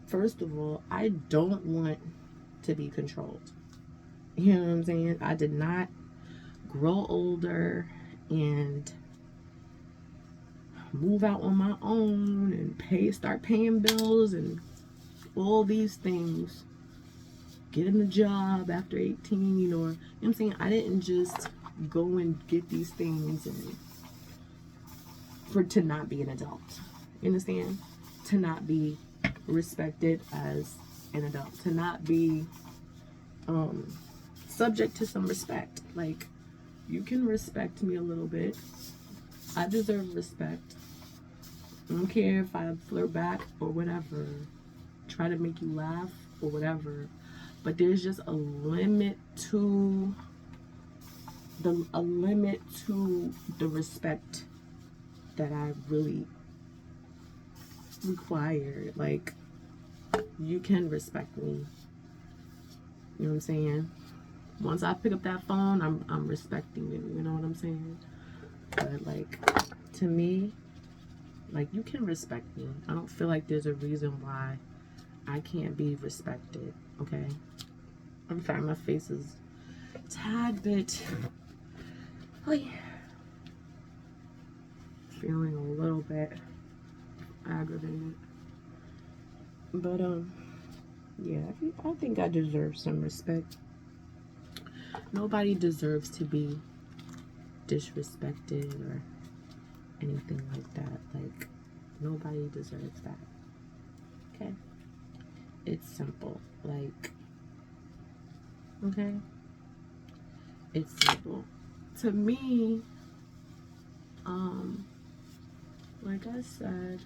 first of all, I don't want to be controlled. You know what I'm saying? I did not grow older and move out on my own and start paying bills and all these things, getting a job after 18, you know what I'm saying? I didn't just go and get these things to not be an adult. You understand? To not be respected as an adult, to not be subject to some respect. Like, you can respect me a little bit. I deserve respect. I don't care if I flirt back or whatever, try to make you laugh or whatever, but there's just a limit to the respect that I really require. Like, you can respect me. You know what I'm saying? Once I pick up that phone, I'm respecting you. You know what I'm saying? But, like, to me, like, you can respect me. I don't feel like there's a reason why I can't be respected. Okay? I'm sorry, my face is a tad bit, oh yeah, feeling a little bit aggravated. But yeah, I think I deserve some respect. nobody deserves to be disrespected or anything like that. Like, nobody deserves that. Okay? It's simple. Like, okay? It's simple. To me, like I said,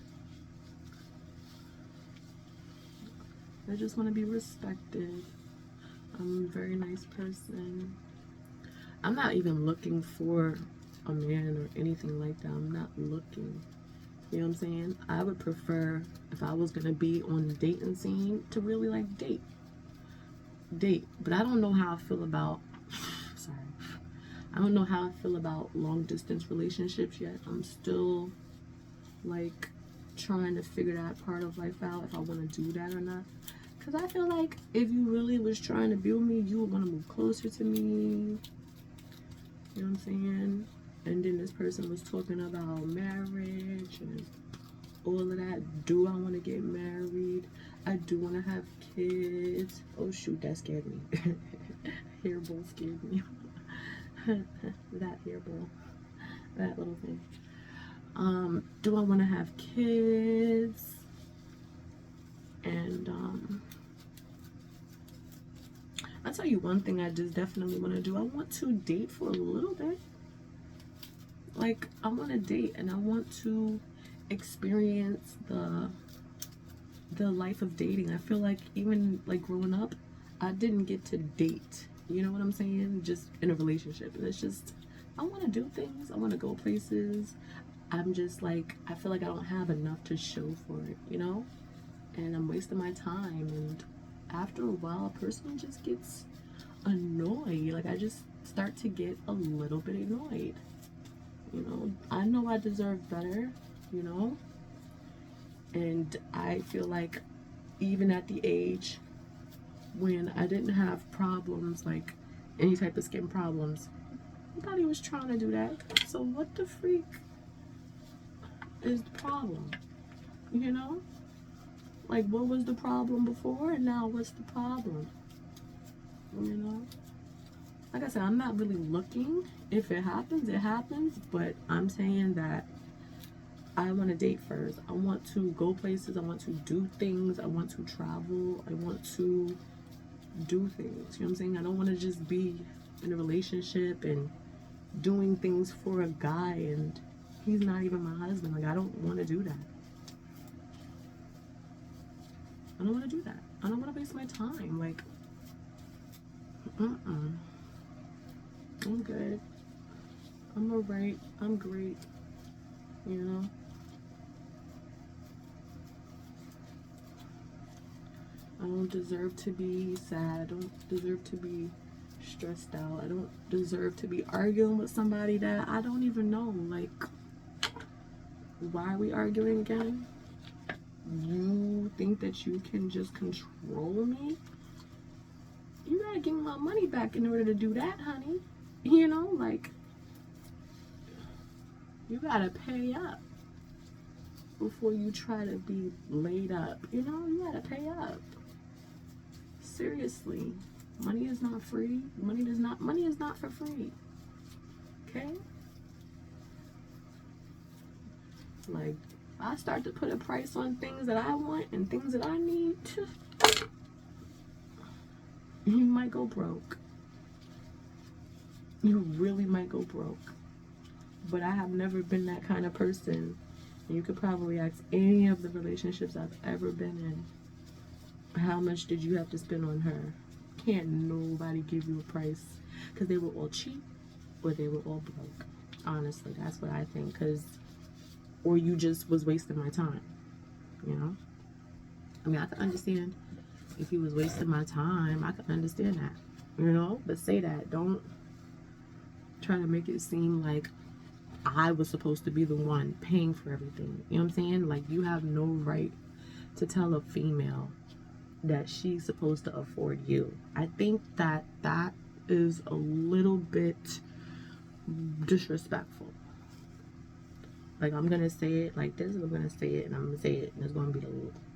I just want to be respected. I'm a very nice person. I'm not even looking for a man or anything like that. I'm not looking. You know what I'm saying? I would prefer, if I was going to be on the dating scene, to really like date. But I don't know how I feel about, sorry. I don't know how I feel about long distance relationships yet. I'm still like trying to figure that part of life out, if I want to do that or not. Because I feel like if you really was trying to build me, you would want to move closer to me. You know what I'm saying? And then this person was talking about marriage and all of that. Do I want to get married? I do want to have kids. Oh shoot, that scared me. Hairball scared me. That hairball. That little thing. Do I want to have kids? And I'll tell you one thing I just definitely want to do. I want to date for a little bit. Like, I want to date and I want to experience the life of dating. I feel like even like growing up, I didn't get to date. You know what I'm saying? Just in a relationship. And it's just, I want to do things. I want to go places. I'm just like, I feel like I don't have enough to show for it, you know? And I'm wasting my time. And after a while, a person just gets annoyed. Like, I just start to get a little bit annoyed. You know, I know I deserve better, you know? And I feel like even at the age when I didn't have problems, like any type of skin problems, nobody was trying to do that. So what the freak is the problem? You know? Like, what was the problem before, and now what's the problem? You know? Like I said, I'm not really looking. If it happens, it happens. But I'm saying that I want to date first. I want to go places. I want to do things. I want to travel. I want to do things. You know what I'm saying? I don't want to just be in a relationship and doing things for a guy and he's not even my husband. Like, I don't want to do that. I don't want to do that. I don't want to waste my time. Like, I'm good. I'm alright. I'm great. You know? I don't deserve to be sad. I don't deserve to be stressed out. I don't deserve to be arguing with somebody that I don't even know. Like, why are we arguing again? You think that you can just control me? You gotta give me my money back in order to do that, honey. You know, like, you gotta pay up before you try to be laid up. You know, you gotta pay up. Seriously, money is not free. Money is not for free. Okay? Like, I start to put a price on things that I want and things that I need, you might go broke. You really might go broke. But I have never been that kind of person. You could probably ask any of the relationships I've ever been in. How much did you have to spend on her? Can't nobody give you a price. Because they were all cheap or they were all broke. Honestly, that's what I think. Because, or you just was wasting my time. You know? I mean, I can understand if he was wasting my time. I can understand that. You know? But say that. Don't try to make it seem like I was supposed to be the one paying for everything. You know what I'm saying? Like, you have no right to tell a female that she's supposed to afford you. I think that that is a little bit disrespectful. Like, I'm gonna say it like this, I'm gonna say it, and I'm gonna say it, and it's gonna be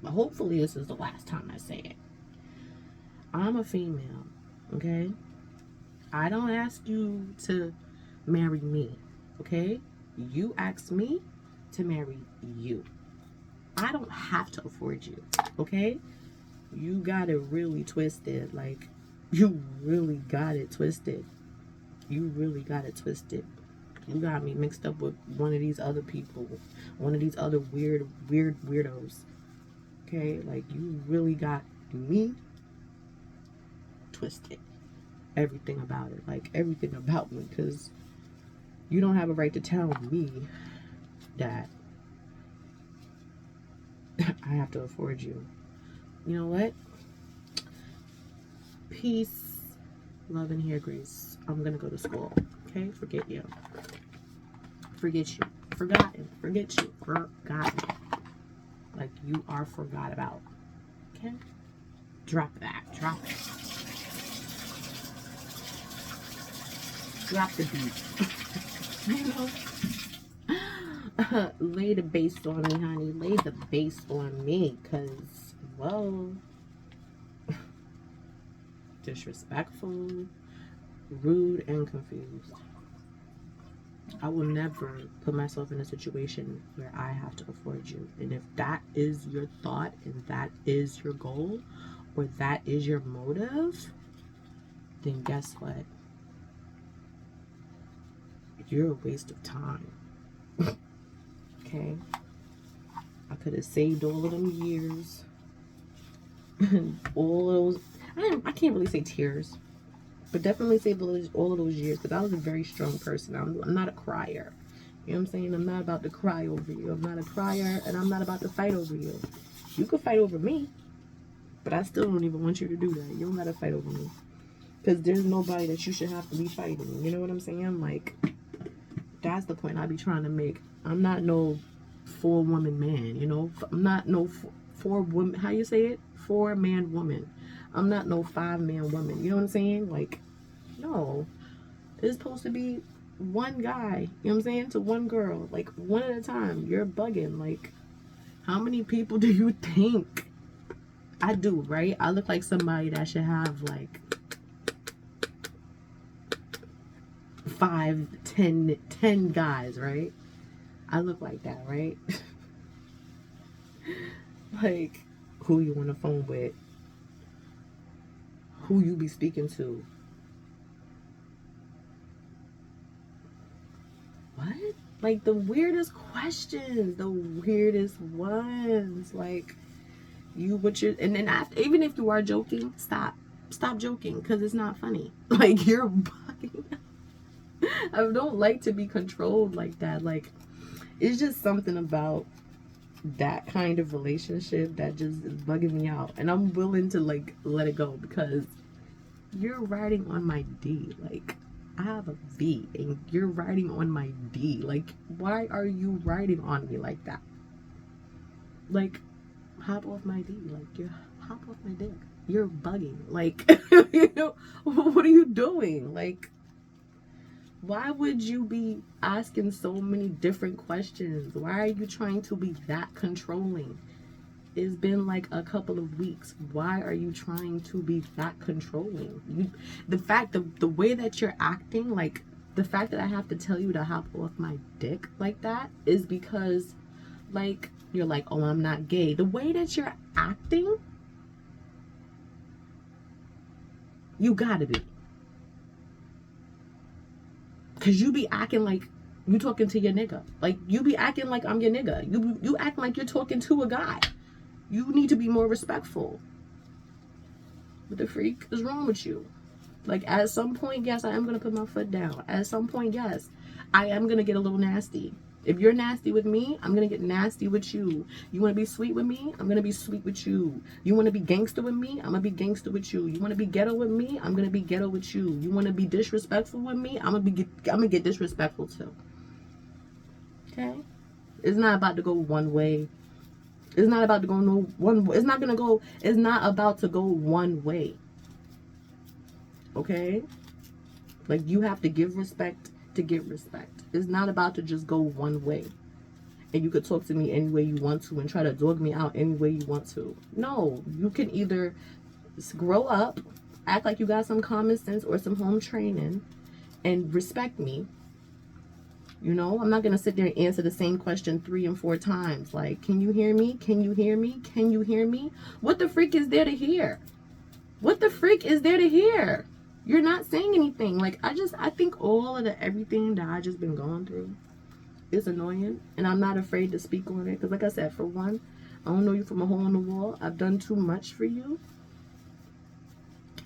hopefully this is the last time I say it. I'm a female, okay? I don't ask you to marry me, okay? You ask me to marry you. I don't have to afford you, okay? You got it really twisted. Like, you really got it twisted. You really got it twisted. You got me mixed up with one of these other people, one of these other weirdos. Okay, like, you really got me twisted. Everything about it, like everything about me, because you don't have a right to tell me that I have to afford you. You know what? Peace, love, and hair grease. I'm gonna go to school. Okay, forget you. Forget you. Forgotten. Forget you. Forgotten. Like, you are forgot about. Okay? Drop that. Drop it. Drop the beat. You know? Lay the bass on me, honey. Lay the bass on me. Because, whoa. Disrespectful, rude, and confused. I will never put myself in a situation where I have to afford you. And if that is your thought, and that is your goal, or that is your motive, then guess what? You're a waste of time. Okay? I could have saved all of them years. All those, I can't really say tears, but definitely saved all of those years, because I was a very strong person. I'm not a crier. You know what I'm saying? I'm not about to cry over you. I'm not a crier, and I'm not about to fight over you. You could fight over me, but I still don't even want you to do that. You don't gotta fight over me, because there's nobody that you should have to be fighting. You know what I'm saying? Like, that's the point I be trying to make. I'm not no 4-woman man, you know? I'm not no 4-woman, how you say it? 4-man woman. I'm not no 5-man woman. You know what I'm saying? Like, no. It's supposed to be one guy, you know what I'm saying, to one girl. Like, one at a time. You're bugging. Like, how many people do you think I do, right? I look like somebody that should have, like, 5, 10 guys, right? I look like that, right? Like, who you on the phone with? Who you be speaking to? What? Like, the weirdest questions, the weirdest ones. Like, you, what you're, and then after, even if you are joking, stop joking, because it's not funny. Like, you're bugging. I don't like to be controlled like that. Like, it's just something about that kind of relationship that just is bugging me out, and I'm willing to, like, let it go, because you're riding on my D. Like, I have a B and you're riding on my D. Like, why are you riding on me like that? Like, hop off my D. Like, you hop off my dick. You're bugging. Like, you know, what are you doing? Like, why would you be asking so many different questions? Why are you trying to be that controlling? It's been like a couple of weeks. Why are you trying to be that controlling? The way that you're acting, like, the fact that I have to tell you to hop off my dick like that is because, like, you're like, oh, I'm not gay. The way that you're acting, you gotta be. Because you be acting like you talking to your nigga. Like, you be acting like I'm your nigga. You acting like you're talking to a guy. You need to be more respectful. What the freak is wrong with you? Like, at some point, yes, I am going to put my foot down. At some point, yes, I am going to get a little nasty. If you're nasty with me, I'm going to get nasty with you. You want to be sweet with me? I'm going to be sweet with you. You want to be gangster with me? I'm going to be gangster with you. You want to be ghetto with me? I'm going to be ghetto with you. You want to be disrespectful with me? I'm going to get disrespectful too. Okay? It's not about to go one way. It's not about to go no one. It's not about to go one way. Okay? Like, you have to give respect to get respect. It's not about to just go one way. And you could talk to me any way you want to and try to dog me out any way you want to. No, you can either grow up act like you got some common sense or some home training and respect me. You know, I'm not going to sit there and answer the same question 3 and 4 times. Like, can you hear me? Can you hear me? Can you hear me? What the freak is there to hear? What the freak is there to hear? You're not saying anything. Like, I think all of everything that I just been going through is annoying. And I'm not afraid to speak on it. Because like I said, for one, I don't know you from a hole in the wall. I've done too much for you.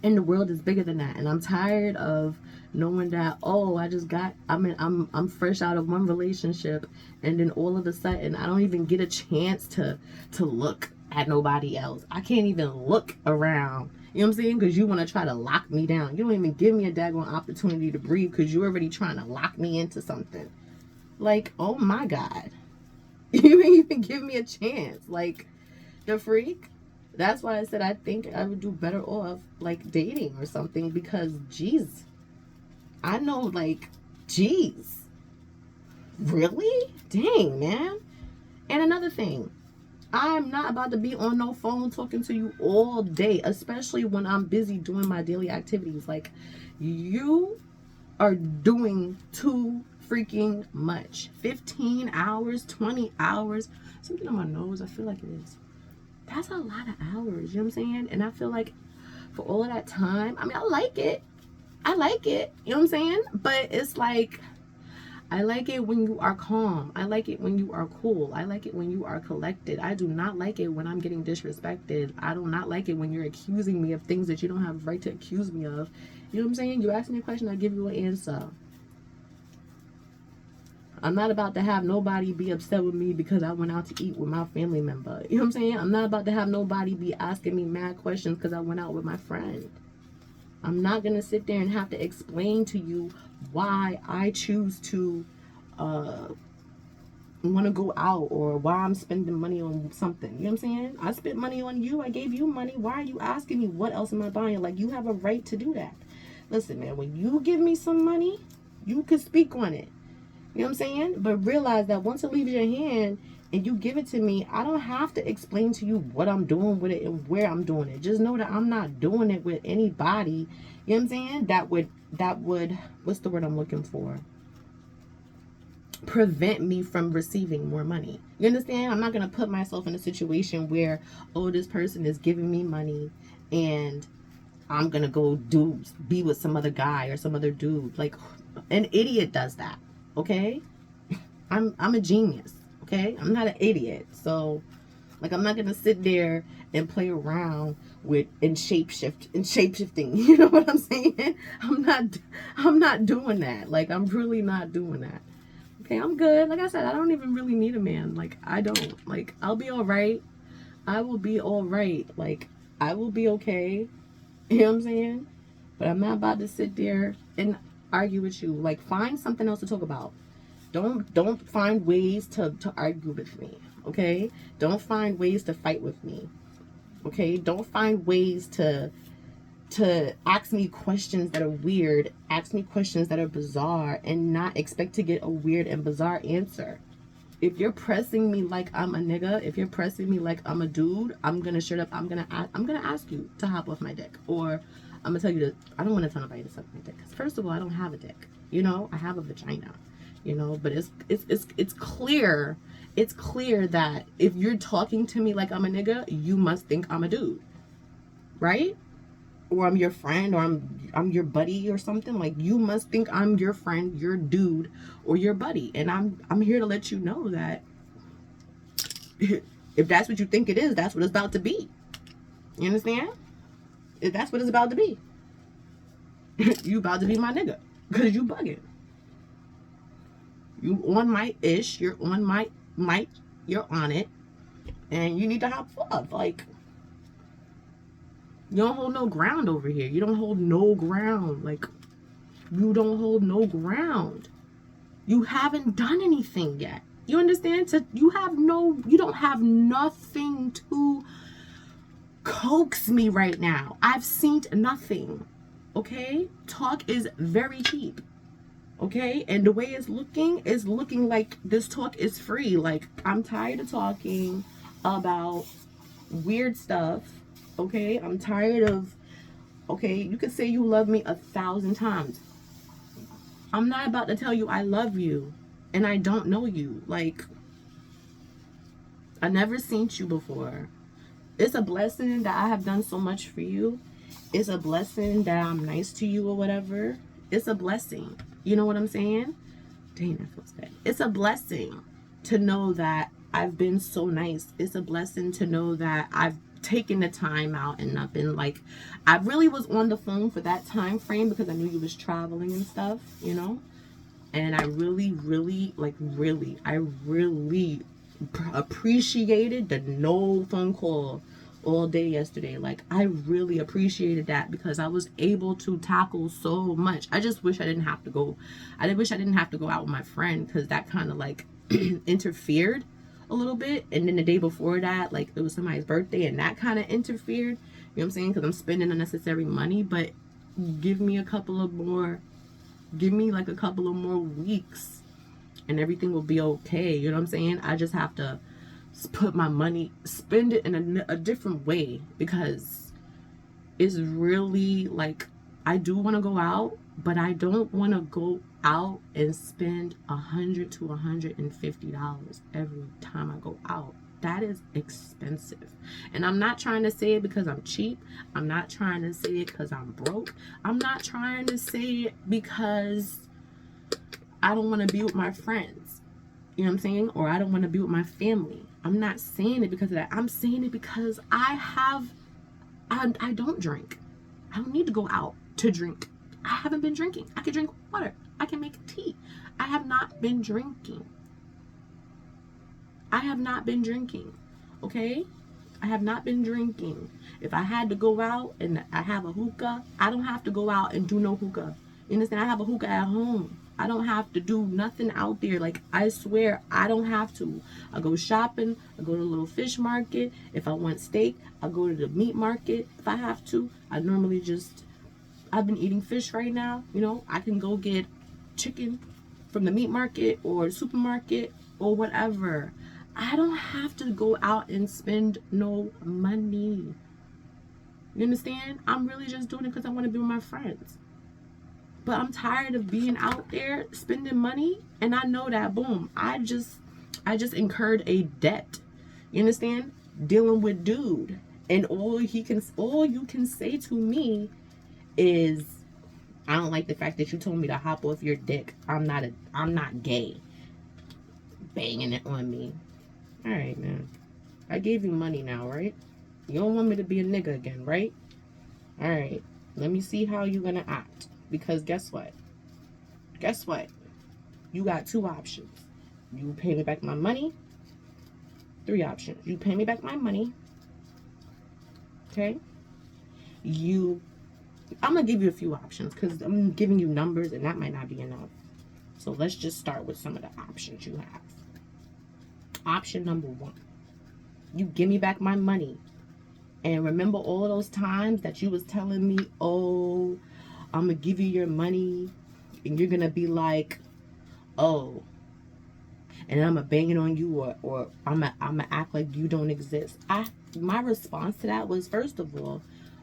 And the world is bigger than that. And I'm tired of knowing that, oh, I'm fresh out of one relationship, and then all of a sudden I don't even get a chance to look at nobody else. I can't even look around. You know what I'm saying? Because you want to try to lock me down. You don't even give me a daggone opportunity to breathe because you're already trying to lock me into something. Like, oh my God. You didn't even give me a chance. Like, the freak. That's why I said I think I would do better off like dating or something, because geez, I know, like, geez, really? Dang, man. And another thing, I'm not about to be on no phone talking to you all day, especially when I'm busy doing my daily activities. Like, you are doing too freaking much. 15 hours, 20 hours, something on my nose, I feel like it is. That's a lot of hours, you know what I'm saying? And I feel like for all of that time, I mean, I like it, you know what I'm saying? But it's like, I like it when you are calm. I like it when you are cool. I like it when you are collected. I do not like it when I'm getting disrespected. I do not like it when you're accusing me of things that you don't have a right to accuse me of. You know what I'm saying? You ask me a question, I give you an answer. I'm not about to have nobody be upset with me because I went out to eat with my family member. You know what I'm saying? I'm not about to have nobody be asking me mad questions because I went out with my friend. I'm not going to sit there and have to explain to you why I choose to want to go out, or why I'm spending money on something. You know what I'm saying? I spent money on you. I gave you money. Why are you asking me what else am I buying? Like, you have a right to do that. Listen, man, when you give me some money, you can speak on it. You know what I'm saying? But realize that once it leaves your hand and you give it to me, I don't have to explain to you what I'm doing with it and where I'm doing it. Just know that I'm not doing it with anybody, you know what I'm saying, that would, what's the word I'm looking for? Prevent me from receiving more money. You understand? I'm not going to put myself in a situation where, oh, this person is giving me money and I'm going to go be with some other guy or some other dude. Like, an idiot does that. Okay, I'm a genius. Okay, I'm not an idiot. So, like, I'm not gonna sit there and play around with shapeshifting. You know what I'm saying? I'm not doing that. Like, I'm really not doing that. Okay, I'm good. Like I said, I don't even really need a man. Like, I don't. Like, I'll be all right. I will be all right. Like, I will be okay. You know what I'm saying? But I'm not about to sit there and argue with you. Like, find something else to talk about. Don't find ways to argue with me. Okay? Don't find ways to fight with me. Okay? Don't find ways to ask me questions that are weird, ask me questions that are bizarre, and not expect to get a weird and bizarre answer. If you're pressing me like I'm a nigga, if you're pressing me like I'm a dude, I'm gonna shut up. I'm gonna ask you to hop off my dick, or I'm gonna tell you that I don't want to tell nobody to suck my dick. Because first of all, I don't have a dick. You know, I have a vagina. You know, but it's clear. It's clear that if you're talking to me like I'm a nigga, you must think I'm a dude, right? Or I'm your friend, or I'm your buddy or something. Like, you must think I'm your friend, your dude, or your buddy. And I'm here to let you know that if that's what you think it is, that's what it's about to be. You understand? If that's what it's about to be. You about to be my nigga. Because you bugging. You on my ish. You're on my mic. You're on it. And you need to hop off. Like, you don't hold no ground over here. You don't hold no ground. Like, you don't hold no ground. You haven't done anything yet. You understand? You don't have nothing to coax me right now. I've seen nothing. Okay? Talk is very cheap. Okay? And the way it's looking like this talk is free. Like, I'm tired of talking about weird stuff. Okay? I'm tired of Okay, you can say you love me 1,000 times. I'm not about to tell you I love you and I don't know you. Like, I never seen you before. It's a blessing that I have done so much for you. It's a blessing that I'm nice to you or whatever. It's a blessing. You know what I'm saying? Dang, that feels bad. It's a blessing to know that I've been so nice. It's a blessing to know that I've taken the time out and not been like, I really was on the phone for that time frame because I knew you was traveling and stuff, you know? And I really appreciated the no phone call all day yesterday. Like, I really appreciated that because I was able to tackle so much. I just wish I didn't have to go. I wish I didn't have to go out with my friend because that kind of like interfered a little bit. And then the day before that, like, it was somebody's birthday and that kind of interfered. You know what I'm saying? Because I'm spending unnecessary money. But give me like a couple of more weeks and everything will be okay. You know what I'm saying? I just have to put my money, spend it in a different way because it's really like, I do want to go out, but I don't want to go out and spend $100 to $150 every time I go out. That is expensive. And I'm not trying to say it because I'm cheap. I'm not trying to say it because I'm broke. I'm not trying to say it because I don't want to be with my friends. You know what I'm saying? Or I don't want to be with my family. I'm not saying it because of that. I'm saying it because I don't drink. I don't need to go out to drink. I haven't been drinking. I can drink water. I can make tea. I have not been drinking. I have not been drinking. Okay? I have not been drinking. If I had to go out and I have a hookah, I don't have to go out and do no hookah. You understand? I have a hookah at home. I don't have to do nothing out there. Like, I swear, I don't have to. I go shopping. I go to a little fish market. If I want steak, I go to the meat market if I have to. I've been eating fish right now. You know, I can go get chicken from the meat market or supermarket or whatever. I don't have to go out and spend no money. You understand? I'm really just doing it because I want to be with my friends. But I'm tired of being out there spending money, and I know that, boom, I just incurred a debt. You understand? Dealing with dude, and all you can say to me is, I don't like the fact that you told me to hop off your dick. I'm not gay. Banging it on me. All right, man. I gave you money now, right? You don't want me to be a nigga again, right? All right. Let me see how you're gonna act. Because guess what? Guess what? You got 2 options. You pay me back my money. 3 options. You pay me back my money. Okay? I'm going to give you a few options because I'm giving you numbers and that might not be enough. So let's just start with some of the options you have. Option number 1. You give me back my money. And remember all those times that you was telling me, oh, I'm going to give you your money, and you're going to be like, oh, and I'm going to bang it on you, or I'm going to act like you don't exist. My response to that was, first of all,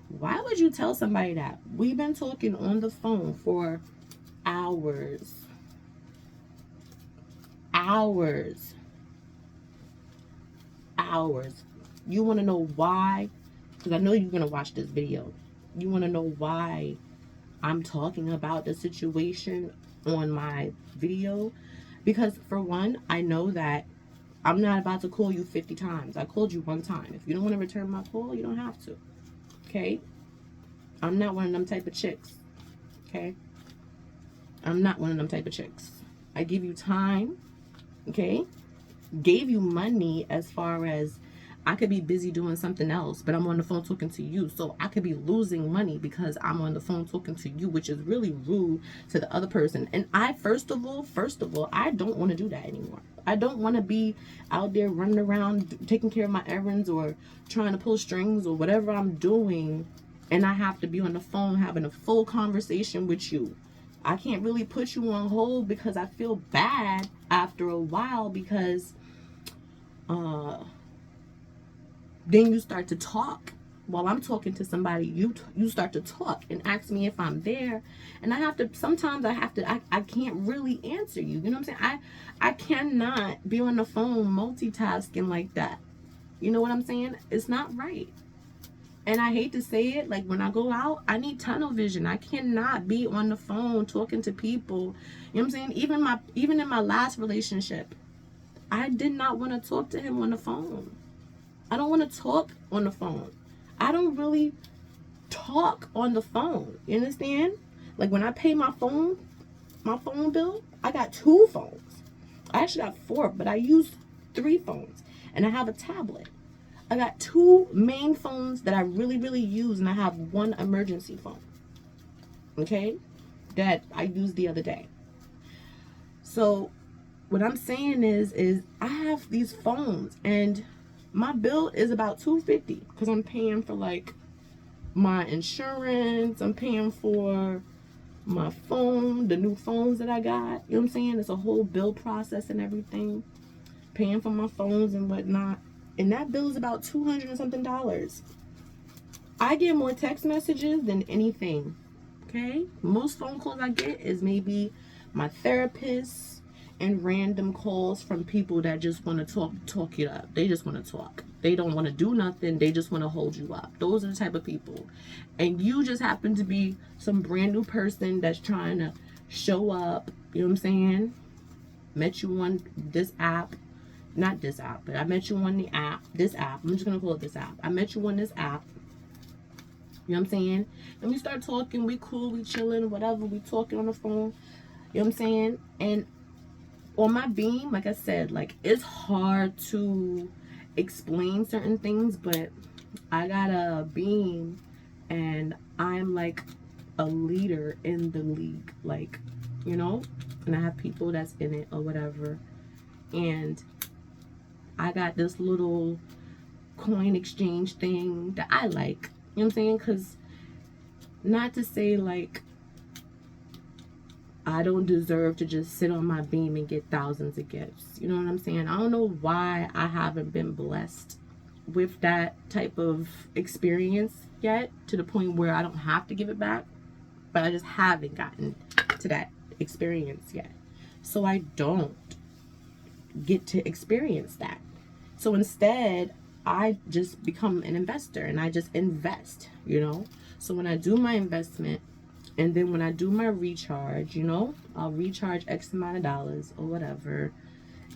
why would you tell somebody that? We've been talking on the phone for hours. Hours. Hours. You want to know why? Because I know you're going to watch this video. You want to know why I'm talking about the situation on my video? Because for one, I know that I'm not about to call you 50 times. I called you 1 time. If you don't want to return my call, you don't have to. Okay? I'm not one of them type of chicks. Okay? I'm not one of them type of chicks. I give you time. Okay? Gave you money as far as I could be busy doing something else, but I'm on the phone talking to you. So I could be losing money because I'm on the phone talking to you, which is really rude to the other person. And I, first of all, I don't want to do that anymore. I don't want to be out there running around taking care of my errands or trying to pull strings or whatever I'm doing. And I have to be on the phone having a full conversation with you. I can't really put you on hold because I feel bad after a while because then you start to talk while I'm talking to somebody, you start to talk and ask me if I'm there, and sometimes I can't really answer you. You know what I'm saying? I cannot be on the phone multitasking like that. You know what I'm saying? It's not right. And I hate to say it, like when I go out, I need tunnel vision. I cannot be on the phone talking to people. You know what I'm saying? Even in my last relationship, I did not want to talk to him on the phone. I don't want to talk on the phone. I don't really talk on the phone. You understand? Like when I pay my phone bill, I got 2 phones. I actually got 4, but I use 3 phones. And I have a tablet. I got 2 main phones that I really, really use, and I have 1 emergency phone. Okay? That I used the other day. So what I'm saying is I have these phones, and my bill is about $250 because I'm paying for like my insurance. I'm paying for my phone, the new phones that I got. You know what I'm saying? It's a whole bill process and everything. Paying for my phones and whatnot. And that bill is about $200 and something. I get more text messages than anything. Okay? Most phone calls I get is maybe my therapist and random calls from people that just want to talk it up. They just want to talk. They don't want to do nothing. They just want to hold you up. Those are the type of people. And you just happen to be some brand new person that's trying to show up. You know what I'm saying? Met you on this app. Not this app, but I met you on the app. This app. I'm just going to call it this app. I met you on this app. You know what I'm saying? And we start talking. We cool. We chilling. Whatever. We talking on the phone. You know what I'm saying? And on my beam, like I said, like it's hard to explain certain things, but I got a beam and I'm like a leader in the league, like, you know, and I have people that's in it or whatever. And I got this little coin exchange thing that I like, you know what I'm saying? Because not to say like I don't deserve to just sit on my beam and get thousands of gifts. You know what I'm saying? I don't know why I haven't been blessed with that type of experience yet, to the point where I don't have to give it back. But I just haven't gotten to that experience yet. So I don't get to experience that. So instead, I just become an investor and I just invest, you know? So when I do my investment, and then when I do my recharge, you know, I'll recharge X amount of dollars or whatever.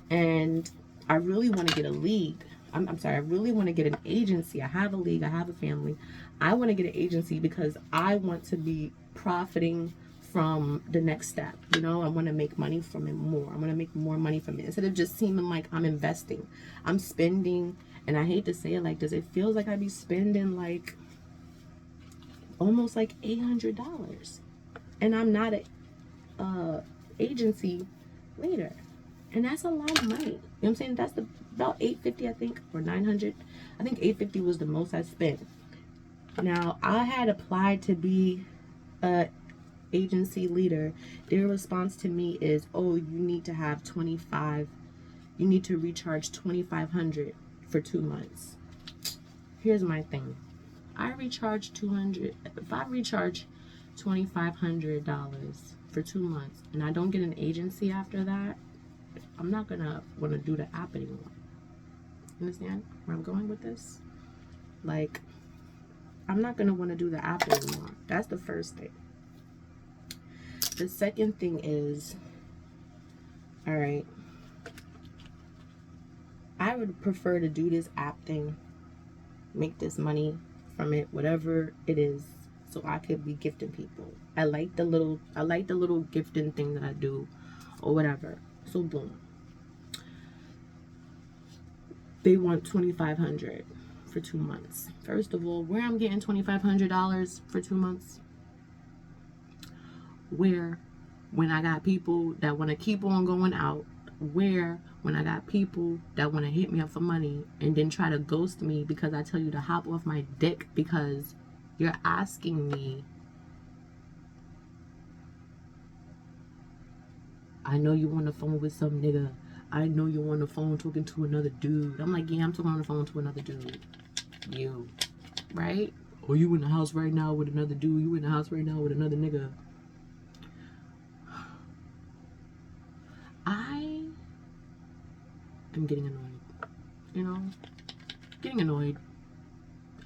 And I really want to get a league. I'm sorry, I really want to get an agency. I have a league. I have a family. I want to get an agency because I want to be profiting from the next step. You know, I want to make money from it more. I want to make more money from it. Instead of just seeming like I'm investing, I'm spending. And I hate to say it like this. It feels like I be spending like almost like $800, and I'm not a agency leader, and that's a lot of money. You know what I'm saying? That's about $850, I think, or $900. I think $850 was the most I spent. Now I had applied to be a agency leader. Their response to me is, oh, you need to have 25, you need to recharge $2,500 for 2 months. Here's my thing. I recharge $200. If I recharge $2,500 for 2 months and I don't get an agency after that, I'm not gonna want to do the app anymore. Understand where I'm going with this? Like, I'm not gonna want to do the app anymore. That's the first thing. The second thing is, all right, I would prefer to do this app thing, make this money from it, whatever it is, so I could be gifting people. I like the little gifting thing that I do or whatever. So boom, they want $2,500 for 2 months. First of all, where I'm getting $2,500 for 2 months? Where, when I got people that want to keep on going out? Where, when I got people that want to hit me up for money and then try to ghost me because I tell you to hop off my dick because you're asking me, I know you on the phone with some nigga, I know you're on the phone talking to another dude. I'm like, yeah, I'm talking on the phone to another dude. You right? Or you in the house right now with another dude. You in the house right now with another nigga. I am getting annoyed. You know? Getting annoyed.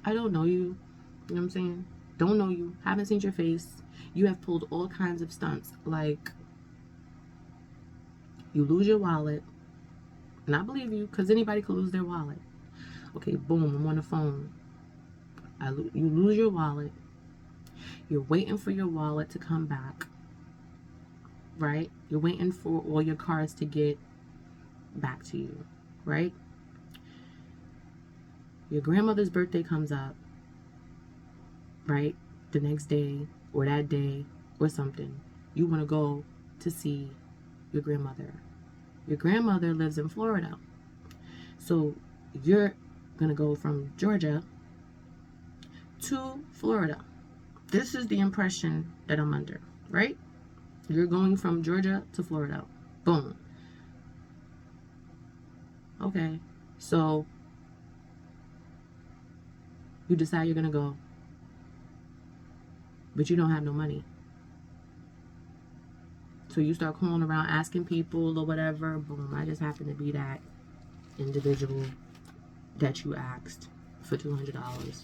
I don't know you. You know what I'm saying? Don't know you. Haven't seen your face. You have pulled all kinds of stunts. Like, you lose your wallet. And I believe you, because anybody could lose their wallet. Okay, boom, I'm on the phone. You lose your wallet. You're waiting for your wallet to come back. Right? You're waiting for all your cards to get back to you. Right? Your grandmother's birthday comes up. Right? The next day, or that day, or something. You want to go to see your grandmother. Your grandmother lives in Florida. So you're going to go from Georgia to Florida. This is the impression that I'm under, right? You're going from Georgia to Florida. Boom. Okay. So you decide you're going to go, but you don't have no money. So you start calling around asking people or whatever. Boom, I just happen to be that individual that you asked for $200.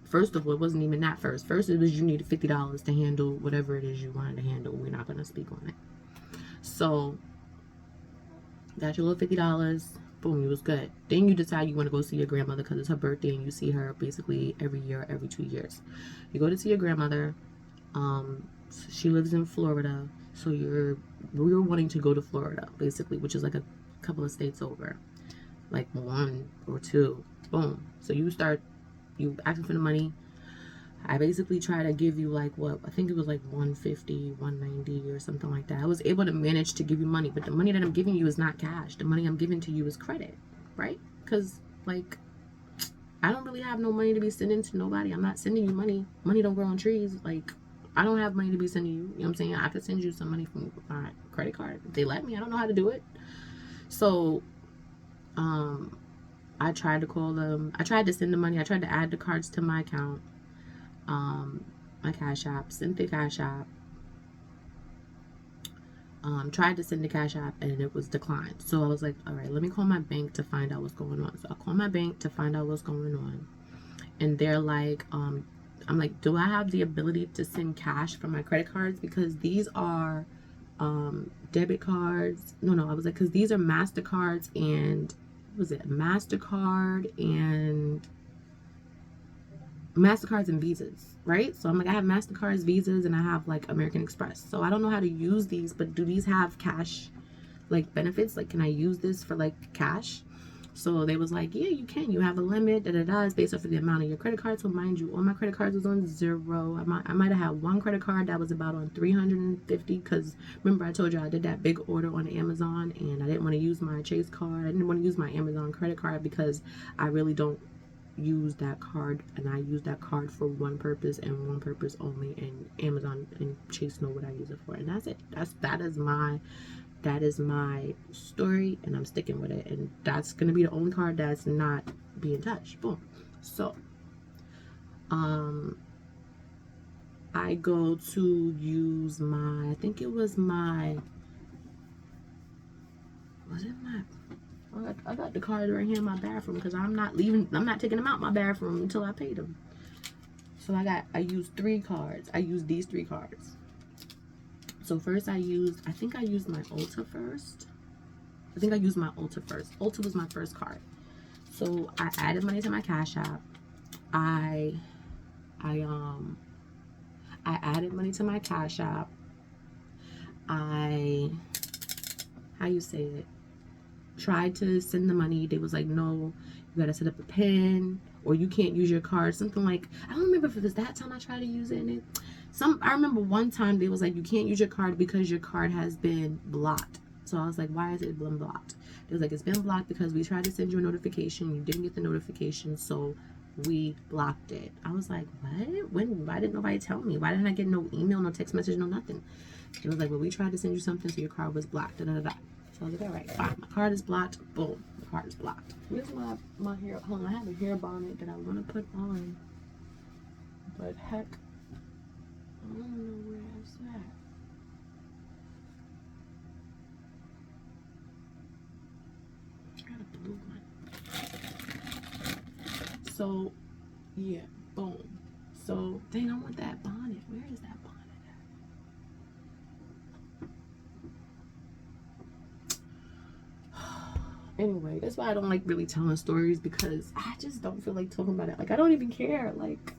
First of all, it wasn't even that first. First, it was you needed $50 to handle whatever it is you wanted to handle. We're not going to speak on it. So, got your little $50. Boom, it was good. Then you decide you want to go see your grandmother because it's her birthday and you see her basically every year, every 2 years. You go to see your grandmother. She lives in Florida, so you're wanting to go to Florida, basically, which is like a couple of states over, like 1 or 2. Boom. So you asking for the money. I basically try to give you like what I think it was like $150, $190 or something like that. I was able to manage to give you money, but the money that I'm giving you is not cash. The money I'm giving to you is credit, right? Because like I don't really have no money to be sending to nobody. I'm not sending you money. Money don't grow on trees. Like I don't have money to be sending you. You know what I'm saying? I could send you some money from my credit card if they let me. I don't know how to do it. So, I tried to call them. I tried to send the money. I tried to add the cards to my account. My Cash App. Sent the Cash App. Tried to send the Cash App and it was declined. So I was like, all right, let me call my bank to find out what's going on. So I call my bank to find out what's going on. And they're like, I'm like, do I have the ability to send cash from my credit cards? Because these are debit cards. No, I was like, because these are MasterCards and, what was it? MasterCards and Visas, right? So I'm like, I have MasterCards, Visas, and I have like American Express. So I don't know how to use these, but do these have cash like benefits? Like, can I use this for like cash? So they was like, yeah, you can. You have a limit. It's based off of the amount of your credit card. So mind you, all my credit cards was on 0. I might have had one credit card that was about on 350 because remember I told you I did that big order on Amazon and I didn't want to use my Chase card. I didn't want to use my Amazon credit card because I really don't use that card, and I use that card for one purpose and one purpose only, and Amazon and Chase know what I use it for, and that's it. That is my story, and I'm sticking with it, and that's gonna be the only card that's not being touched. Boom. So I go to use my, I think it was my, I got the card right here in my bathroom because I'm not taking them out my bathroom until I pay them. So I used 3 cards. I used these 3 cards. So first I think I used my Ulta first. Ulta was my first card. So I added money to my Cash App. I added money to my Cash App. Tried to send the money. They was like, no, you gotta set up a PIN or you can't use your card. Something like, I don't remember if it was that time I tried to use it. I remember one time they was like, you can't use your card because your card has been blocked. So I was like, why has it been blocked? They was like, it's been blocked because we tried to send you a notification. You didn't get the notification, so we blocked it. I was like, what? Why didn't nobody tell me? Why didn't I get no email, no text message, no nothing? It was like, well, we tried to send you something, so your card was blocked. So I was like, all right, fine. My card is blocked. Boom. card is blocked. Where's my hair? Hold on, I have a hair bonnet that I want to put on. But heck, I don't know where it's at. I got a blue one. So, yeah, boom. So, dang, I want that bonnet. Where is that bonnet at? Anyway, that's why I don't like really telling stories, because I just don't feel like talking about it. Like, I don't even care. Like,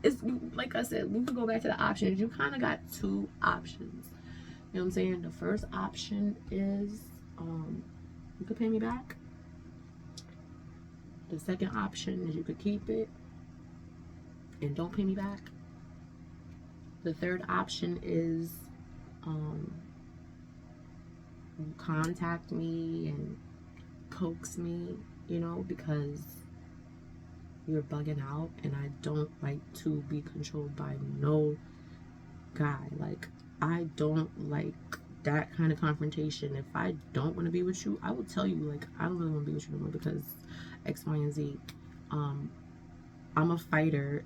it's like I said, we could go back to the options. You kind of got two options. You know what I'm saying? The first option is you could pay me back. The second option is you could keep it and don't pay me back. The third option is you contact me and coax me, you know, because you're bugging out, and I don't like to be controlled by no guy. Like, I don't like that kind of confrontation. If I don't want to be with you, I will tell you, like, I don't really want to be with you no more because X, Y, and Z. I'm a fighter.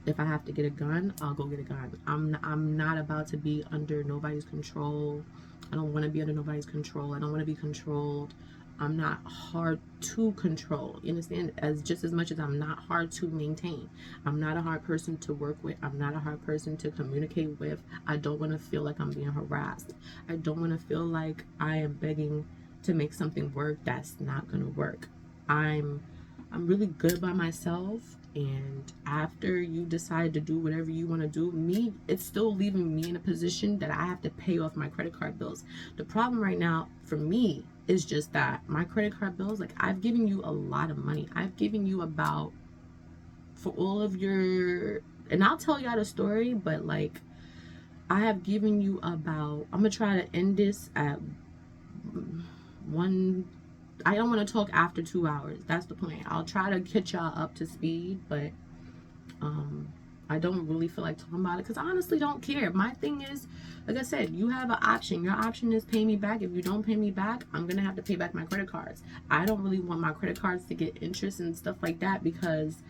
If I have to get a gun, I'll go get a gun. I'm not about to be under nobody's control. I don't want to be under nobody's control. I don't want to be controlled. I'm not hard to control. You understand? Just as much as I'm not hard to maintain. I'm not a hard person to work with. I'm not a hard person to communicate with. I don't want to feel like I'm being harassed. I don't want to feel like I am begging to make something work that's not going to work. I'm really good by myself, and after you decide to do whatever you want to do, it's still leaving me in a position that I have to pay off my credit card bills. The problem right now for me is just that my credit card bills, like, I've given you a lot of money. I've given you about, for all of your, and I'll tell y'all the story, but like, I have given you about, I'm gonna try to end this at one. I don't want to talk after 2 hours. That's the plan. I'll try to catch y'all up to speed, but I don't really feel like talking about it because I honestly don't care. My thing is, like I said, you have an option. Your option is pay me back. If you don't pay me back, I'm going to have to pay back my credit cards. I don't really want my credit cards to get interest and stuff like that because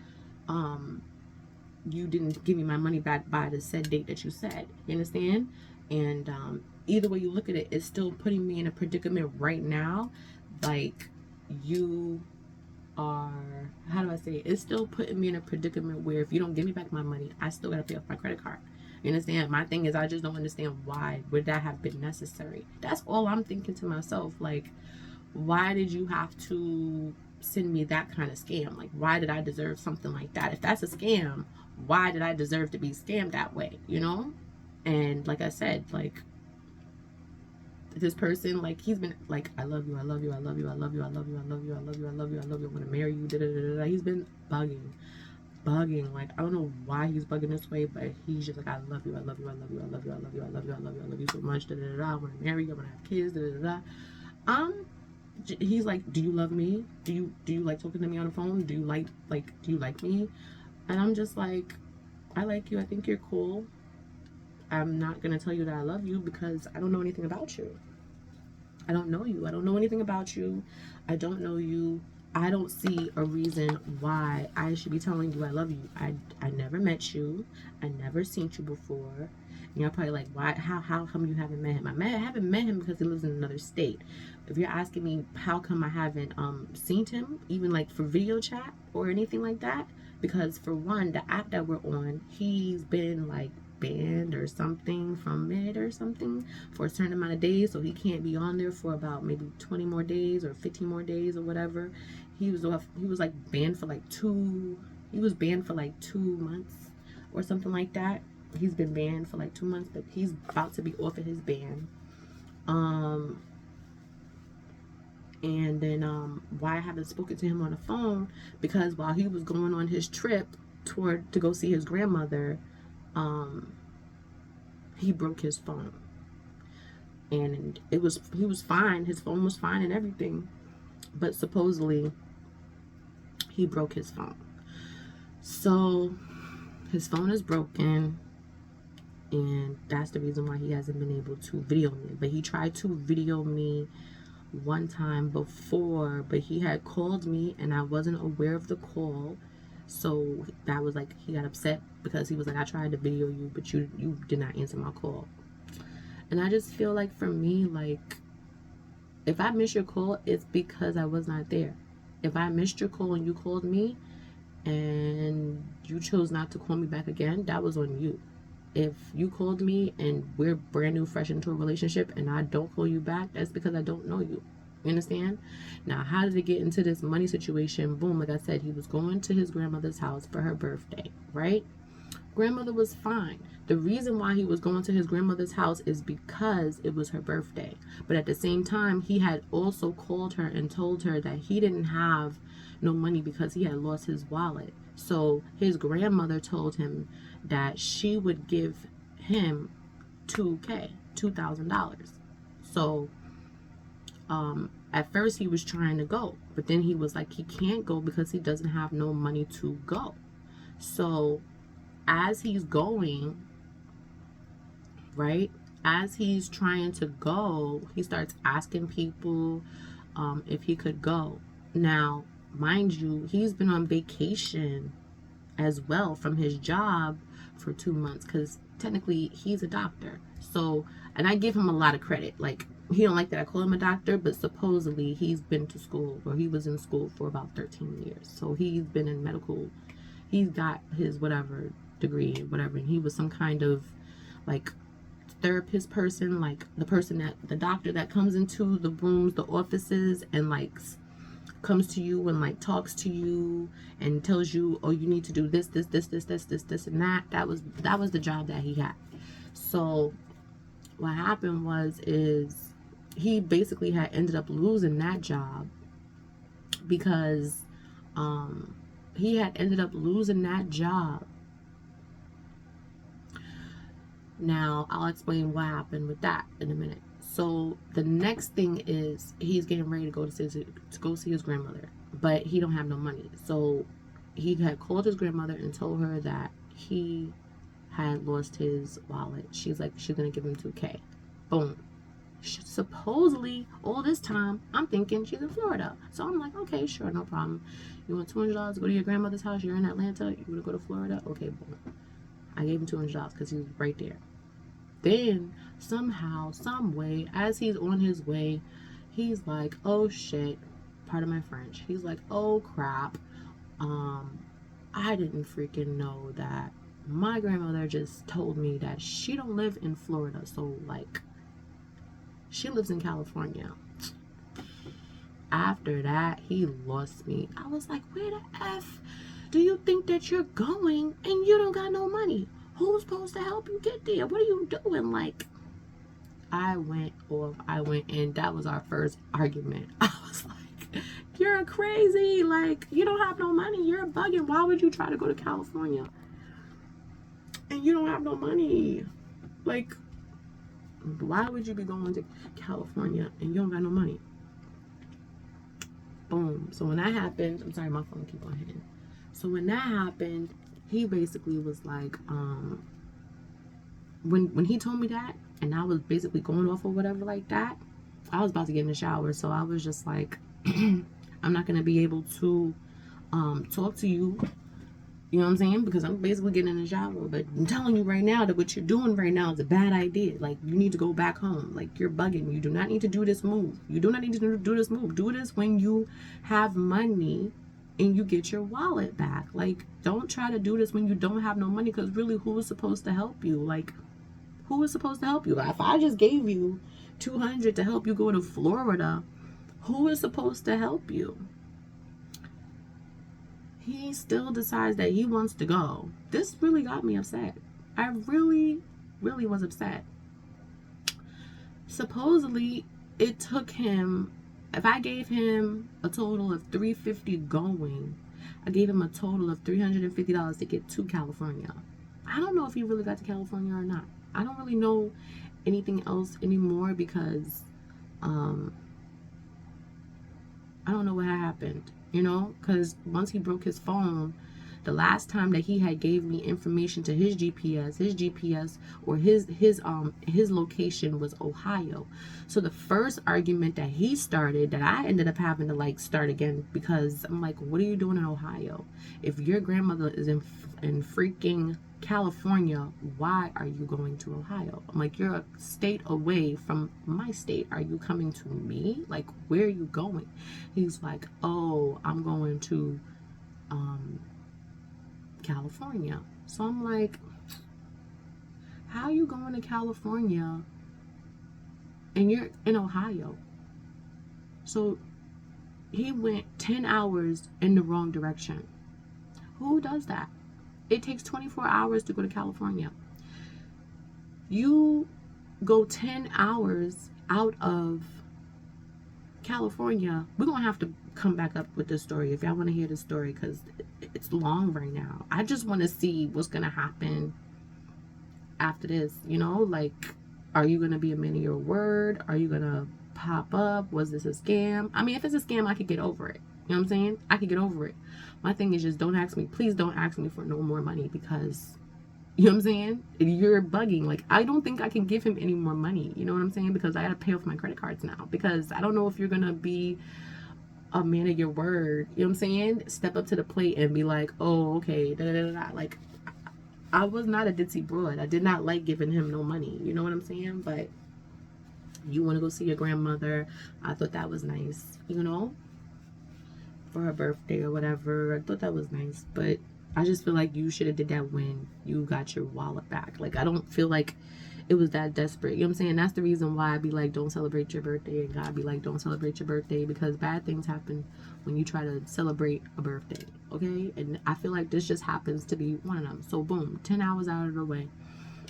you didn't give me my money back by the said date that you said. You understand? And either way you look at it, it's still putting me in a predicament right now. Like, you are, how do I say it? It's still putting me in a predicament where if you don't give me back my money, I still gotta pay off my credit card. You understand? My thing is, I just don't understand why would that have been necessary. That's all I'm thinking to myself. Like, why did you have to send me that kind of scam? Like, why did I deserve something like that? If that's a scam, why did I deserve to be scammed that way? You know? And like I said, like, this person, like, he's been like, I love you, I love you, I love you, I love you, I love you, I love you, I love you, I love you, I love you, I want to marry you, da da da da. He's been bugging. Like, I don't know why he's bugging this way, but he's just like, I love you, I love you, I love you, I love you, I love you, I love you, I love you, I love you so much, da da da da. I want to marry you, I want to have kids, da da da da. He's like, do you love me? Do you like talking to me on the phone? Do you like me? And I'm just like, I like you. I think you're cool. I'm not going to tell you that I love you because I don't know anything about you. I don't know you. I don't know anything about you. I don't know you. I don't see a reason why I should be telling you I love you. I never met you. I never seen you before. And you're probably like, why? How come you haven't met him? I haven't met him because he lives in another state. If you're asking me how come I haven't seen him, even like for video chat or anything like that, because for one, the app that we're on, he's been like banned or something from it or something for a certain amount of days, so he can't be on there for about maybe 20 more days or 15 more days or whatever. He was like banned for like 2 months or something like that. He's been banned for like 2 months, but he's about to be off of his ban. And then why I haven't spoken to him on the phone, because while he was going on his trip to go see his grandmother, he broke his phone. And he was fine, his phone was fine and everything, but supposedly he broke his phone. So his phone is broken, and that's the reason why he hasn't been able to video me. But he tried to video me one time before, but he had called me and I wasn't aware of the call. So that was like, he got upset because he was like, I tried to video you, but you did not answer my call. And I just feel like, for me, like, if I miss your call, it's because I was not there. If I missed your call and you called me and you chose not to call me back again, that was on you. If you called me and we're brand new, fresh into a relationship, and I don't call you back, that's because I don't know you. You understand? Now, how did it get into this money situation? Boom, like I said, he was going to his grandmother's house for her birthday, right? Grandmother was fine. The reason why he was going to his grandmother's house is because it was her birthday. But at the same time, he had also called her and told her that he didn't have no money because he had lost his wallet. So his grandmother told him that she would give him $2,000. So at first he was trying to go, but then he was like, he can't go because he doesn't have no money to go. So as he's going, right, as he's trying to go, he starts asking people if he could go. Now, mind you, he's been on vacation as well from his job for 2 months, because technically he's a doctor. So, and I give him a lot of credit. Like, he don't like that I call him a doctor, but supposedly he's been to school, or he was in school for about 13 years. So he's been in medical, he's got his whatever degree, whatever, and he was some kind of like therapist person, like the doctor that comes into the rooms, the offices, and like comes to you and like talks to you and tells you, oh, you need to do this and that. That was the job that he had. So what happened is he basically had ended up losing that job because he had ended up losing that job. Now, I'll explain what happened with that in a minute. So the next thing is he's getting ready to go see his grandmother, but he don't have no money. So he had called his grandmother and told her that he had lost his wallet. She's like, she's gonna give him $2,000. Boom. Supposedly, all this time, I'm thinking she's in Florida. So I'm like, okay, sure, no problem. You want $200 to go to your grandmother's house? You're in Atlanta. You want to go to Florida? Okay, boom. I gave him $200 because he was right there. Then, somehow, some way, as he's on his way, he's like, oh shit, pardon my French. He's like, oh crap, I didn't freaking know that my grandmother just told me that she don't live in Florida. So, like, she lives in California. After that, he lost me. I was like, where the F do you think that you're going and you don't got no money? Who's supposed to help you get there? What are you doing? Like, I went off. And that was our first argument. I was like, you're crazy. Like, you don't have no money. You're bugging. Why would you try to go to California and you don't have no money? Like, why would you be going to California and you don't got no money? Boom. So when that happened, I'm sorry, my phone keep on hitting. So when that happened, he basically was like, when he told me that, and I was basically going off or whatever like that, I was about to get in the shower. So I was just like, I'm not going to be able to talk to you. You know what I'm saying? Because I'm basically getting in the shower. But I'm telling you right now that what you're doing right now is a bad idea. Like, you need to go back home. Like, you're bugging. You do not need to do this move. You do not need to do this move. Do this when you have money and you get your wallet back. Like, don't try to do this when you don't have no money, because really, who is supposed to help you? Like, who is supposed to help you? If I just gave you $200 to help you go to Florida, who is supposed to help you? He still decides that he wants to go. This really got me upset. I really, really was upset. Supposedly, it took him, if I gave him a total of $350 going, I gave him a total of $350 to get to California. I don't know if he really got to California or not. I don't really know anything else anymore because I don't know what happened, you know, because once he broke his phone, The last time that he had gave me information to his GPS or his location was Ohio. So the first argument that he started, that I ended up having to like start again, because I'm like, what are you doing in Ohio? If your grandmother is in freaking California, why are you going to Ohio? I'm like, you're a state away from my state. Are you coming to me? Like, where are you going? He's like, oh, I'm going to California. So I'm like, how are you going to California and you're in Ohio? So he went 10 hours in the wrong direction. Who does that? It takes 24 hours to go to California. You go 10 hours out of California. We're going to have to come back up with this story if y'all want to hear this story, because it's long right now. I just want to see what's going to happen after this. You know, like, are you going to be a man of your word? Are you going to pop up? Was this a scam? I mean, if it's a scam, I could get over it. You know what I'm saying? I could get over it. My thing is just don't ask me. Please don't ask me for no more money, because, you know what I'm saying? You're bugging. Like, I don't think I can give him any more money. You know what I'm saying? Because I got to pay off my credit cards now. Because I don't know if you're going to be a man of your word. You know what I'm saying? Step up to the plate and be like, oh, okay. Da, da, da, da. Like, I was not a ditzy broad. I did not like giving him no money. You know what I'm saying? But you want to go see your grandmother. I thought that was nice. You know? For her birthday or whatever. I thought that was nice, but I just feel like you should have did that when you got your wallet back. Like, I don't feel like it was that desperate. You know what I'm saying? That's the reason why I be like, don't celebrate your birthday, and God be like, don't celebrate your birthday, because bad things happen when you try to celebrate a birthday, okay? And I feel like this just happens to be one of them. So boom, 10 hours out of the way,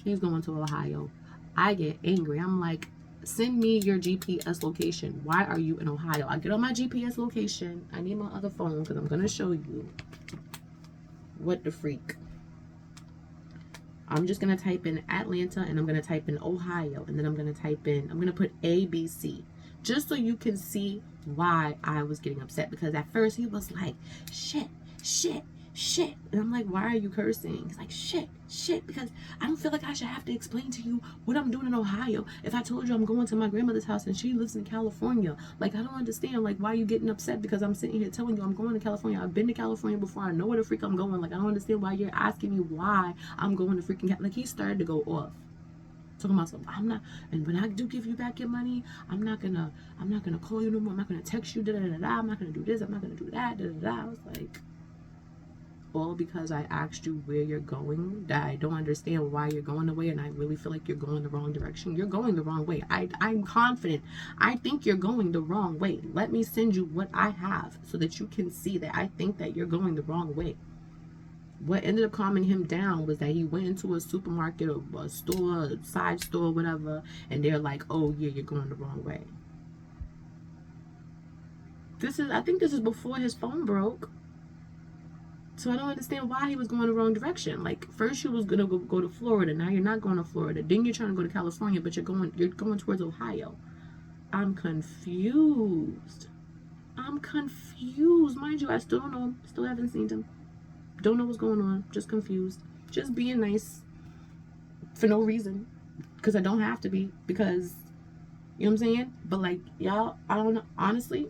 he's going to Ohio. I get angry. I'm like, send me your GPS location. Why are you in Ohio? I get on my GPS location. I need my other phone because I'm going to show you what the freak. I'm just going to type in Atlanta, and I'm going to type in Ohio, and then I'm going to type in, I'm going to put ABC, just so you can see why I was getting upset. Because at first he was like, shit. And I'm like, why are you cursing? He's like, shit, because I don't feel like I should have to explain to you what I'm doing in Ohio if I told you I'm going to my grandmother's house and she lives in California. Like, I don't understand. Like, why are you getting upset because I'm sitting here telling you I'm going to California? I've been to California before. I know where the freak I'm going. Like, I don't understand why you're asking me why I'm going to freaking like, he started to go off. Talking about something, I'm not, and when I do give you back your money, I'm not gonna call you no more. I'm not gonna text you, I'm not gonna do this, I'm not gonna do that, I was like, all because I asked you where you're going, that I don't understand why you're going the way, and I really feel like you're going the wrong direction. You're going the wrong way. I'm confident. I think you're going the wrong way. Let me send you what I have so that you can see that I think that you're going the wrong way. What ended up calming him down was that he went into a supermarket or a store, a side store, whatever, and they're like, oh yeah, you're going the wrong way. I think this is before his phone broke. So I don't understand why he was going the wrong direction. Like, first you was gonna go to Florida, now you're not going to Florida. Then you're trying to go to California, but you're going towards Ohio. I'm confused. Mind you, I still don't know. Still haven't seen him. Don't know what's going on. Just confused. Just being nice for no reason. Because I don't have to be. Because, you know what I'm saying? But like, y'all, I don't know. Honestly,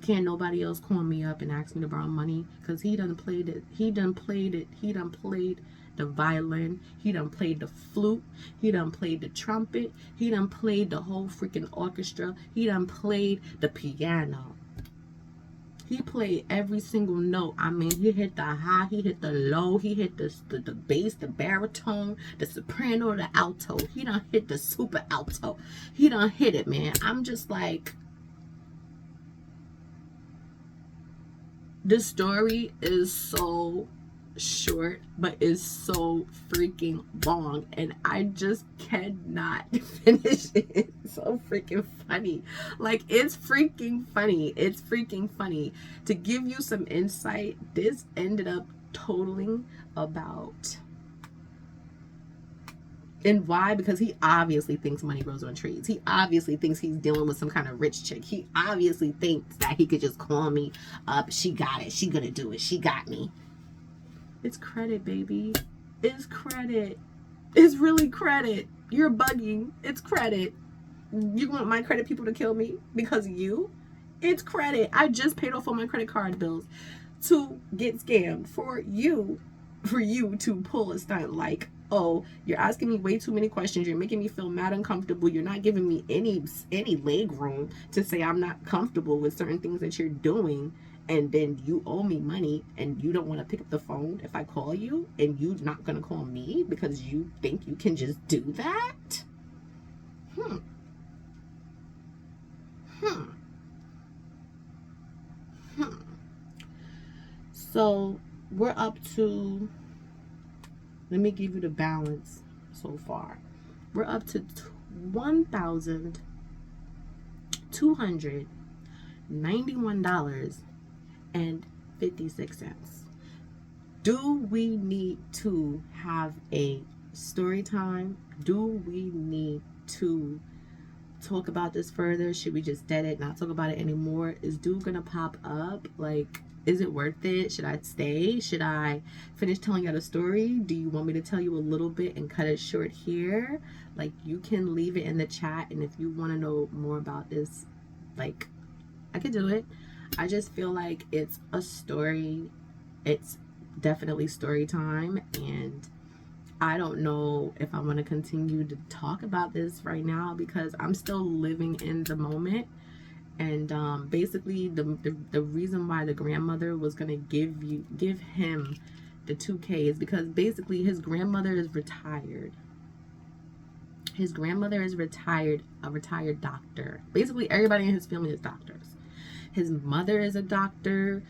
can't nobody else call me up and ask me to borrow money, because he done played it. He done played the violin. He done played the flute. He done played the trumpet. He done played the whole freaking orchestra. He done played the piano. He played every single note. I mean, he hit the high, he hit the low, he hit the bass, the baritone, the soprano, the alto. He done hit the super alto. He done hit it, man. I'm just like, this story is so short, but is so freaking long, and I just cannot finish it. It's so freaking funny. Like, it's freaking funny. To give you some insight, this ended up totaling about, and why? Because he obviously thinks money grows on trees. He obviously thinks he's dealing with some kind of rich chick. He obviously thinks that he could just call me up. She got it. She gonna do it. She got me. It's credit, baby. It's credit. It's really credit. You're bugging. It's credit. You want my credit people to kill me because of you? It's credit. I just paid off all my credit card bills to get scammed for you to pull a stunt like, oh, you're asking me way too many questions, you're making me feel mad uncomfortable, you're not giving me any leg room to say I'm not comfortable with certain things that you're doing, and then you owe me money and you don't want to pick up the phone if I call you, and you're not gonna call me because you think you can just do that. So we're up to, let me give you the balance so far. We're up to $1,291.56. Do we need to have a story time? Do we need to talk about this further? Should we just dead it, not talk about it anymore? Is dude gonna pop up? Like, is it worth it? Should I stay? Should I finish telling you the story? Do you want me to tell you a little bit and cut it short here? Like, you can leave it in the chat, and if you want to know more about this, like, I could do it. I just feel like it's a story. It's definitely story time, and I don't know if I want to continue to talk about this right now because I'm still living in the moment. And basically the reason why the grandmother was gonna give him the 2K is because basically his grandmother is retired. His grandmother is retired, a retired doctor. Basically everybody in his family is doctors. His mother is a doctor.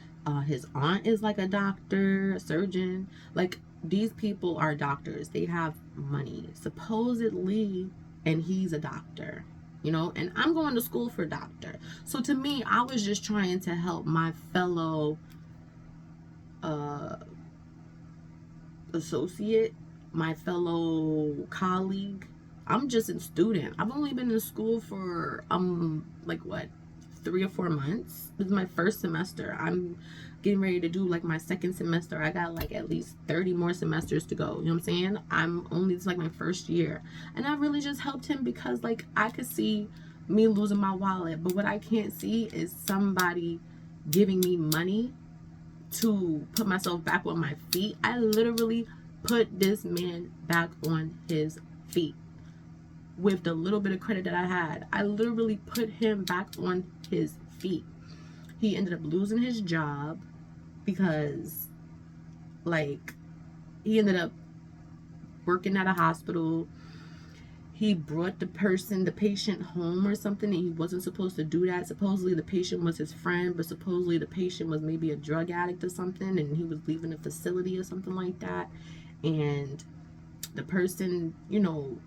His aunt is like a doctor, a surgeon. Like, these people are doctors. They have money, supposedly, and he's a doctor. You know, and I'm going to school for doctor. So to me, I was just trying to help my fellow associate, my fellow colleague. I'm just a student. I've only been in school for like what, 3 or 4 months. This is my first semester. I'm getting ready to do like my second semester. I got like at least 30 more semesters to go. You know what I'm saying? It's like my first year. And I really just helped him because like I could see me losing my wallet. But what I can't see is somebody giving me money to put myself back on my feet. I literally put this man back on his feet with the little bit of credit that I had. I literally put him back on his feet. He ended up losing his job because, like, he ended up working at a hospital. He brought the patient home or something, and he wasn't supposed to do that. Supposedly the patient was his friend, but supposedly the patient was maybe a drug addict or something, and he was leaving the facility or something like that. And the person, you know,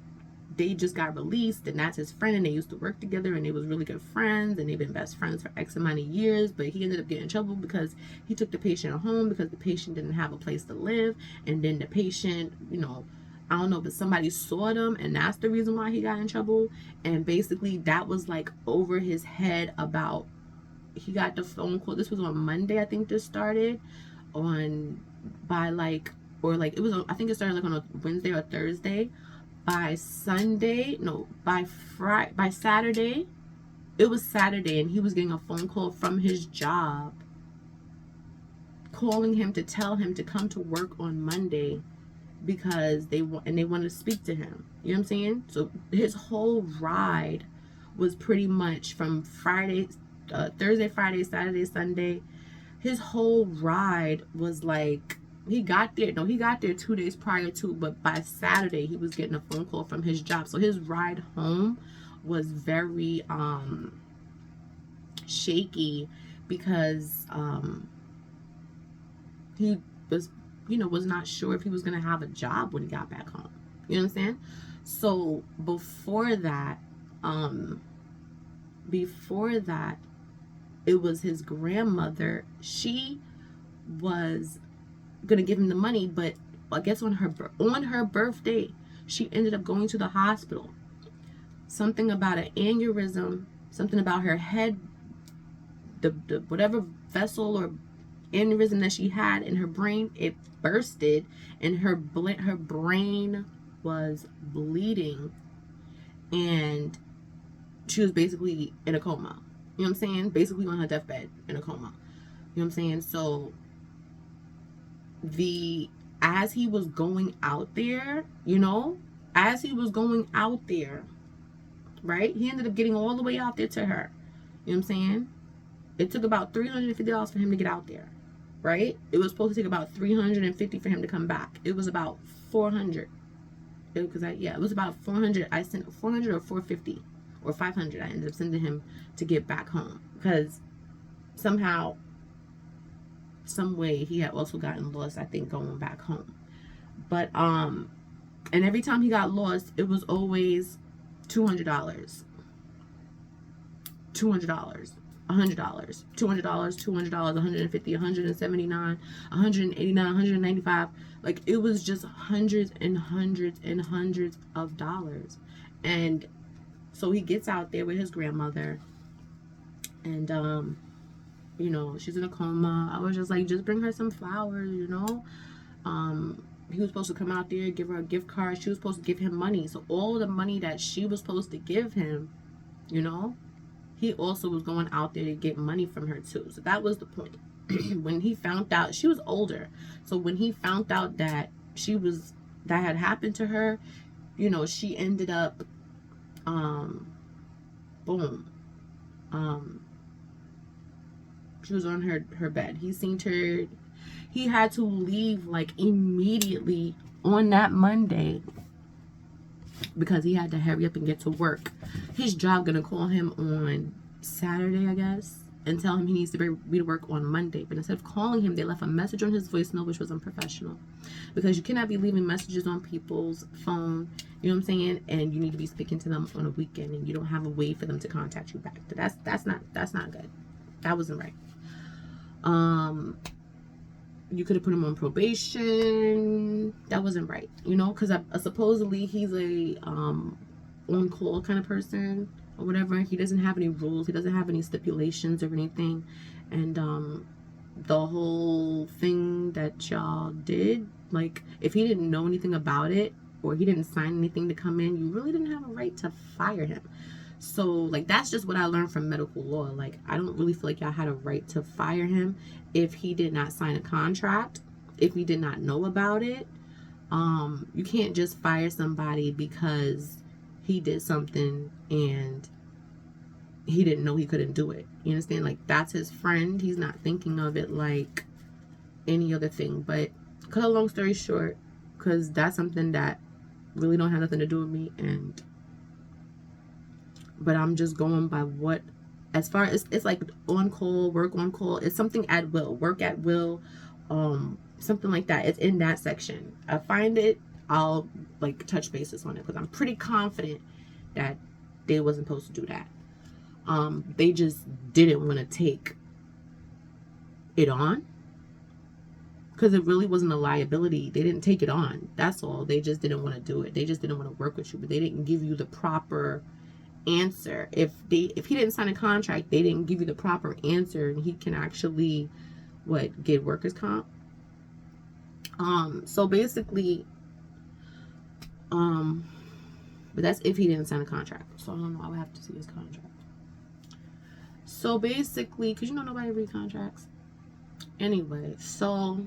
they just got released, and that's his friend, and they used to work together, and they was really good friends, and they've been best friends for X amount of years. But he ended up getting in trouble because he took the patient home because the patient didn't have a place to live, and then the patient, you know, I don't know, but somebody saw them, and that's the reason why he got in trouble. And basically that was like over his head. About, he got the phone call, this was on Monday, I think this started on, by like, or like it was on, I think it started like on a Wednesday or Thursday. By Saturday, it was Saturday, and he was getting a phone call from his job calling him to tell him to come to work on Monday because they want to speak to him. You know what I'm saying? So his whole ride was pretty much from Friday, Thursday, Friday, Saturday, Sunday. His whole ride was like, he got there 2 days prior to, but by Saturday he was getting a phone call from his job. So his ride home was very shaky because he was, you know, was not sure if he was going to have a job when he got back home. You know what I'm saying? So before that, it was his grandmother. She was gonna give him the money, but I guess on her birthday she ended up going to the hospital. Something about an aneurysm, something about her head, the whatever vessel or aneurysm that she had in her brain, it bursted, and her brain was bleeding, and she was basically in a coma. You know what I'm saying? Basically on her deathbed in a coma. You know what I'm saying? So as he was going out there, as he was going out there, right? He ended up getting all the way out there to her. You know what I'm saying? It took about $350 for him to get out there, right? It was supposed to take about $350 for him to come back. It was about $400. It was about $400. I sent $400 or $450 or $500. I ended up sending him to get back home because somehow, some way, he had also gotten lost, I think, going back home. But and every time he got lost, it was always $200, $200, $100, $200, $200, $150, $179, $189, $195. Like, it was just hundreds and hundreds and hundreds of dollars. And so he gets out there with his grandmother, and she's in a coma. I was just like, just bring her some flowers, He was supposed to come out there, give her a gift card. She was supposed to give him money. So all the money that she was supposed to give him, he also was going out there to get money from her too. So that was the point. When he found out, she was older. So when he found out that that had happened to her, she ended up, she was on her bed. He seen her. He had to leave like immediately on that Monday because he had to hurry up and get to work. His job gonna call him on Saturday, I guess, and tell him he needs to be to work on Monday. But instead of calling him, they left a message on his voicemail, which was unprofessional, because you cannot be leaving messages on people's phone. You know what I'm saying? And you need to be speaking to them on a weekend, and you don't have a way for them to contact you back. That's not good. That wasn't right. You could have put him on probation. That wasn't right, because supposedly he's a on-call kind of person or whatever. He doesn't have any rules. He doesn't have any stipulations or anything. And the whole thing that y'all did, like, if he didn't know anything about it or he didn't sign anything to come in, you really didn't have a right to fire him. So, like, that's just what I learned from medical law. Like, I don't really feel like y'all had a right to fire him if he did not sign a contract, if he did not know about it. You can't just fire somebody because he did something and he didn't know he couldn't do it. You understand? Like, that's his friend. He's not thinking of it like any other thing. But cut a long story short, because that's something that really don't have nothing to do with me, but I'm just going by what, as far as, it's like on call, work on call. It's something at will, work at will, something like that. It's in that section. I find it, I'll like touch bases on it, because I'm pretty confident that they wasn't supposed to do that. They just didn't want to take it on, because it really wasn't a liability. They didn't take it on. That's all. They just didn't want to do it. They just didn't want to work with you, but they didn't give you the proper answer. If he didn't sign a contract, they didn't give you the proper answer, and he can actually get workers' comp. So basically, but that's if he didn't sign a contract. So I don't know, I would have to see his contract. So basically, because nobody read contracts anyway. So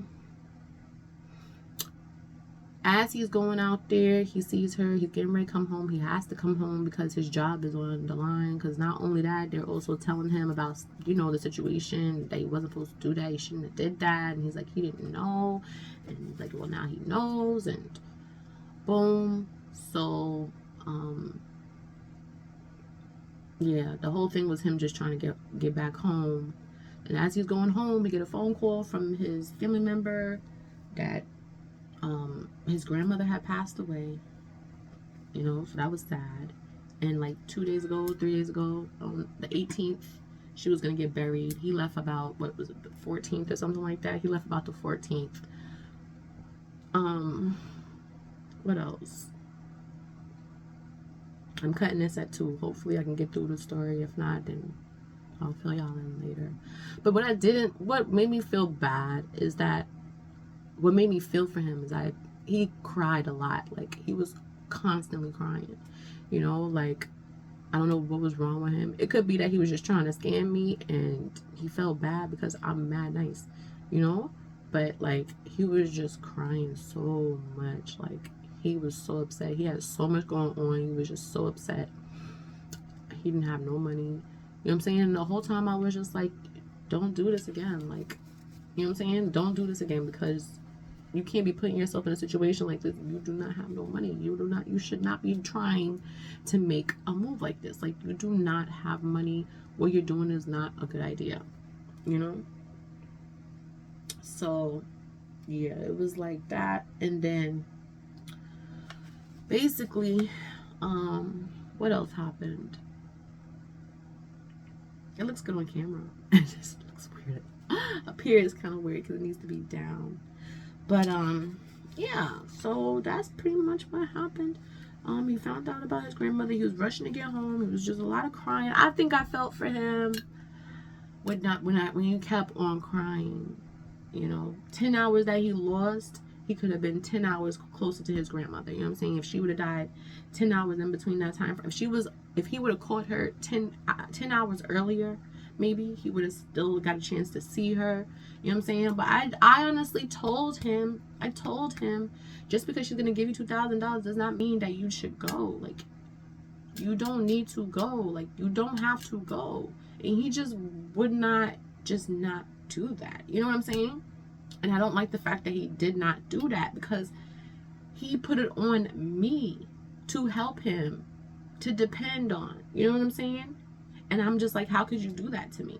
as he's going out there, he sees her, he's getting ready to come home. He has to come home because his job is on the line. Because not only that, they're also telling him about, the situation, that he wasn't supposed to do that, he shouldn't have did that. And he's like, he didn't know. And he's like, well, now he knows. And boom. So, yeah, the whole thing was him just trying to get back home. And as he's going home, he get a phone call from his family member that his grandmother had passed away, so that was sad. And like 3 days ago, on the 18th, she was gonna get buried. He left about, what was it, the 14th or something like that. He left about the 14th. What else? I'm cutting this at 2. Hopefully I can get through the story. If not, then I'll fill y'all in later. But what made me feel bad is that, what made me feel for him is he cried a lot. Like, he was constantly crying, you know, like, I don't know what was wrong with him. It could be that he was just trying to scam me and he felt bad because I'm mad nice, you know? But, like, he was just crying so much. Like, he was so upset. He had so much going on. He was just so upset. He didn't have no money. You know what I'm saying? And the whole time I was just like, don't do this again. Like, you know what I'm saying? Don't do this again, because you can't be putting yourself in a situation like this. You do not have no money. You should not be trying to make a move like this. Like, you do not have money. What you're doing is not a good idea, you know? So, yeah, it was like that. And then, basically, what else happened? It looks good on camera. It just looks weird. Up here is kind of weird because it needs to be down. But, yeah, so that's pretty much what happened. He found out about his grandmother. He was rushing to get home. It was just a lot of crying. I think I felt for him when he kept on crying. You know, 10 hours that he lost, he could have been 10 hours closer to his grandmother. You know what I'm saying? If she would have died 10 hours in between that time, if he would have caught her 10 hours earlier, maybe he would have still got a chance to see her. You know what I'm saying? But I honestly told him, just because she's going to give you $2,000 does not mean that you should go. Like, you don't need to go. Like, you don't have to go. And he just would not do that. You know what I'm saying? And I don't like the fact that he did not do that, because he put it on me to help him, to depend on. You know what I'm saying? And I'm just like, how could you do that to me?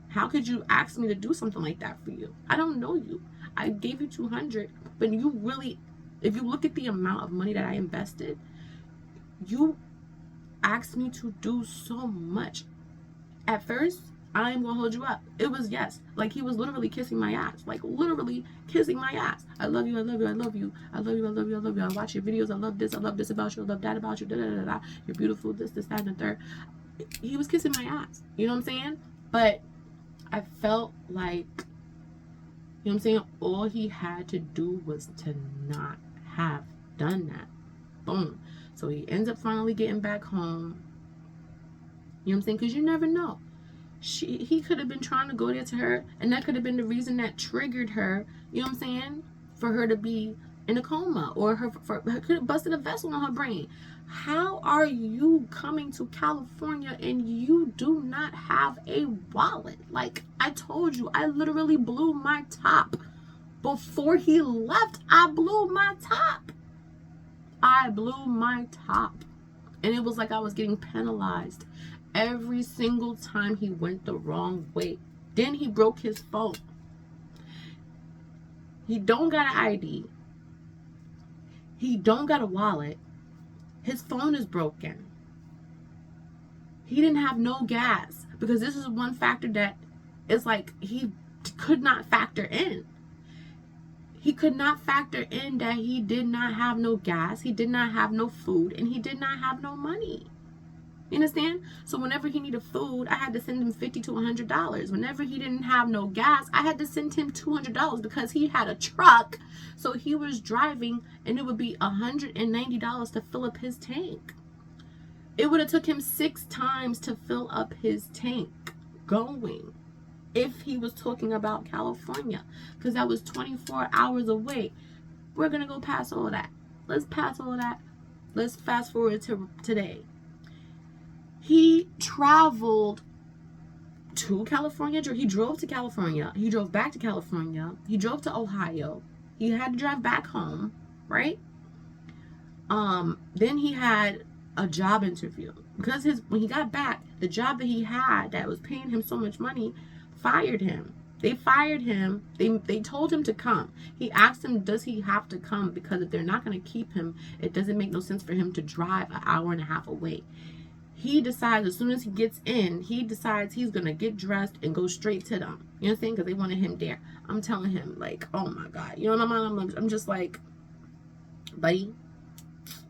How could you ask me to do something like that for you? I don't know you. I gave you $200, but you really, if you look at the amount of money that I invested, you asked me to do so much. At first, I ain't gonna hold you up. It was yes. Like, he was literally kissing my ass. Like, literally kissing my ass. I love you, I love you, I love you. I love you, I love you, I love you. I watch your videos. I love this about you. I love that about you. Da, da, da, da. You're beautiful, this, that, and the third. He was kissing my ass. You know what I'm saying? But I felt like, you know what I'm saying, all he had to do was to not have done that. Boom. So he ends up finally getting back home. You know what I'm saying? Because you never know. He could have been trying to go there to her, and that could have been the reason that triggered her, you know what I'm saying, for her to be in a coma, or her could have busted a vessel on her brain. How are you coming to California and you do not have a wallet? Like, I told you, I literally blew my top. Before he left, I blew my top. And it was like I was getting penalized every single time he went the wrong way. Then he broke his phone. He don't got an ID. He don't got a wallet. His phone is broken. He didn't have no gas, because this is one factor that is like he could not factor in. He could not factor in that he did not have no gas, he did not have no food, and he did not have no money. You understand? So whenever he needed food, I had to send him $50 to $100. Whenever he didn't have no gas, I had to send him $200 because he had a truck. So he was driving, and it would be $190 to fill up his tank. It would have took him 6 times to fill up his tank going, if he was talking about California, because that was 24 hours away. We're going to go past all of that. Let's pass all of that. Let's fast forward to today. He traveled to California. He drove to California. He drove back to California. He drove to Ohio. He had to drive back home, right? Then he had a job interview, because when he got back, the job that he had that was paying him so much money fired him. They fired him. They told him to come. He asked him, does he have to come? Because if they're not going to keep him, it doesn't make no sense for him to drive an hour and a half away. He decides, as soon as he gets in, he decides he's going to get dressed and go straight to them. You know what I'm saying? Because they wanted him there. I'm telling him, like, oh my God. You know, in my mind, I'm just like, buddy,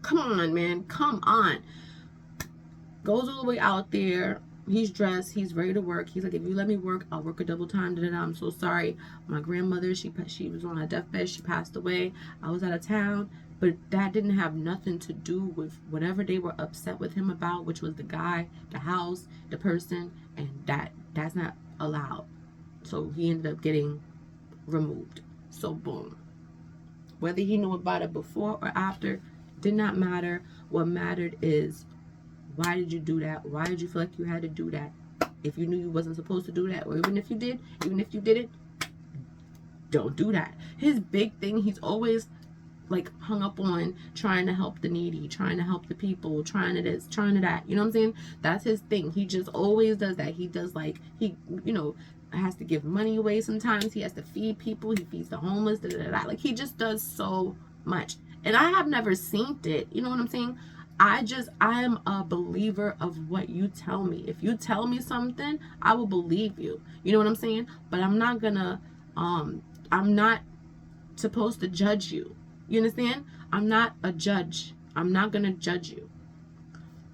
come on, man. Come on. Goes all the way out there. He's dressed. He's ready to work. He's like, if you let me work, I'll work a double time. I'm so sorry. My grandmother, she was on a deathbed. She passed away. I was out of town. But that didn't have nothing to do with whatever they were upset with him about, which was the guy, the house, the person, and that's not allowed. So he ended up getting removed. So boom. Whether he knew about it before or after did not matter. What mattered is, why did you do that? Why did you feel like you had to do that? If you knew you wasn't supposed to do that, or even if you did, even if you did it, don't do that. His big thing, he's always like hung up on trying to help the needy, trying to help the people, trying to this, trying to that. You know what I'm saying? That's his thing. He just always does that. He does, like, he, you know, has to give money away sometimes. He has to feed people. He feeds the homeless. Like, he just does so much. And I have never seen it. You know what I'm saying? I am a believer of what you tell me. If you tell me something, I will believe you. You know what I'm saying? But I'm not gonna, I'm not supposed to judge you. You understand? I'm not a judge. I'm not gonna judge you.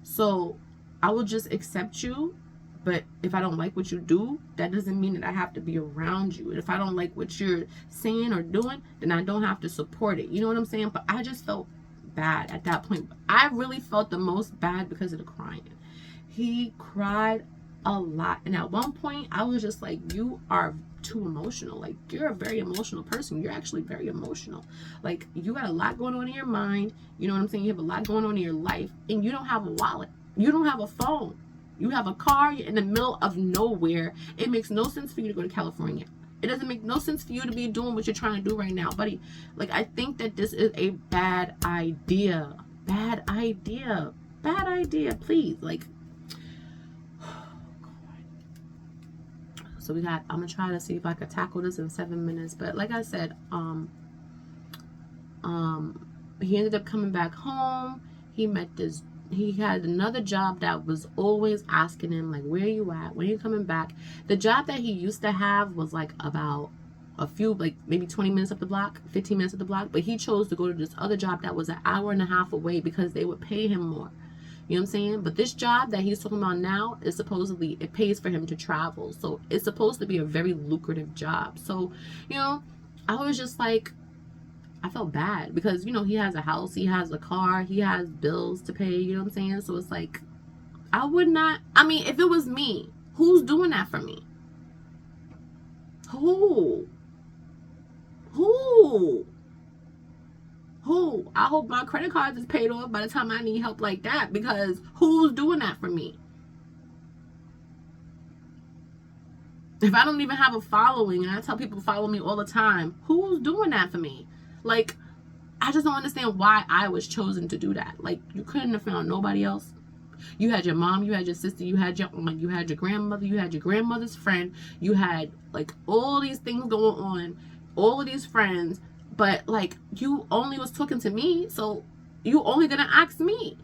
So I will just accept you. But if I don't like what you do, that doesn't mean that I have to be around you. And if I don't like what you're saying or doing, then I don't have to support it. You know what I'm saying? But I just felt bad at that point. I really felt the most bad because of the crying. He cried a lot. And at one point, I was just like, you are too emotional. Like, you're a very emotional person. You're actually very emotional. Like, you got a lot going on in your mind. You know what I'm saying? You have a lot going on in your life. And you don't have a wallet. You don't have a phone. You have a car. You're in the middle of nowhere. It makes no sense for you to go to California. It doesn't make no sense for you to be doing what you're trying to do right now, buddy. Like, I think that this is a bad idea. Bad idea. Bad idea, please. Like, oh, God. So I'm going to try to see if I could tackle this in 7 minutes. But like I said, he ended up coming back home. He had another job that was always asking him, like, where are you at? When are you coming back? The job that he used to have was like about a few, like maybe 20 minutes up the block, 15 minutes up the block. But he chose to go to this other job that was an hour and a half away because they would pay him more. You know what I'm saying? But this job that he's talking about now is supposedly, it pays for him to travel. So it's supposed to be a very lucrative job. So, you know, I was just like, I felt bad because, you know, he has a house, he has a car, he has bills to pay, you know what I'm saying? So it's like, I would not, I mean, if it was me, who's doing that for me? Who? I hope my credit card is paid off by the time I need help like that, because who's doing that for me? If I don't even have a following, and I tell people to follow me all the time, who's doing that for me? Like, I just don't understand why I was chosen to do that. Like, you couldn't have found nobody else. You had your mom, you had your sister, you had your aunt, you had your grandmother, you had your grandmother's friend, you had, like, all these things going on, all of these friends, but, like, you only was talking to me, so you only gonna ask me,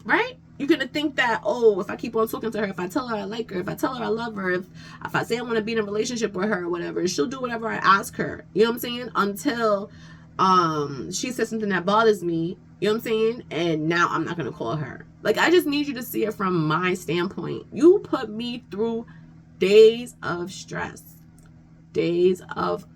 right? You're gonna think that, oh, if I keep on talking to her, if I tell her I like her, if I tell her I love her, if I say I want to be in a relationship with her or whatever, she'll do whatever I ask her. You know what I'm saying? Until she says something that bothers me, you know what I'm saying? And now I'm not gonna call her. Like, I just need you to see it from my standpoint. You put me through days of stress, days of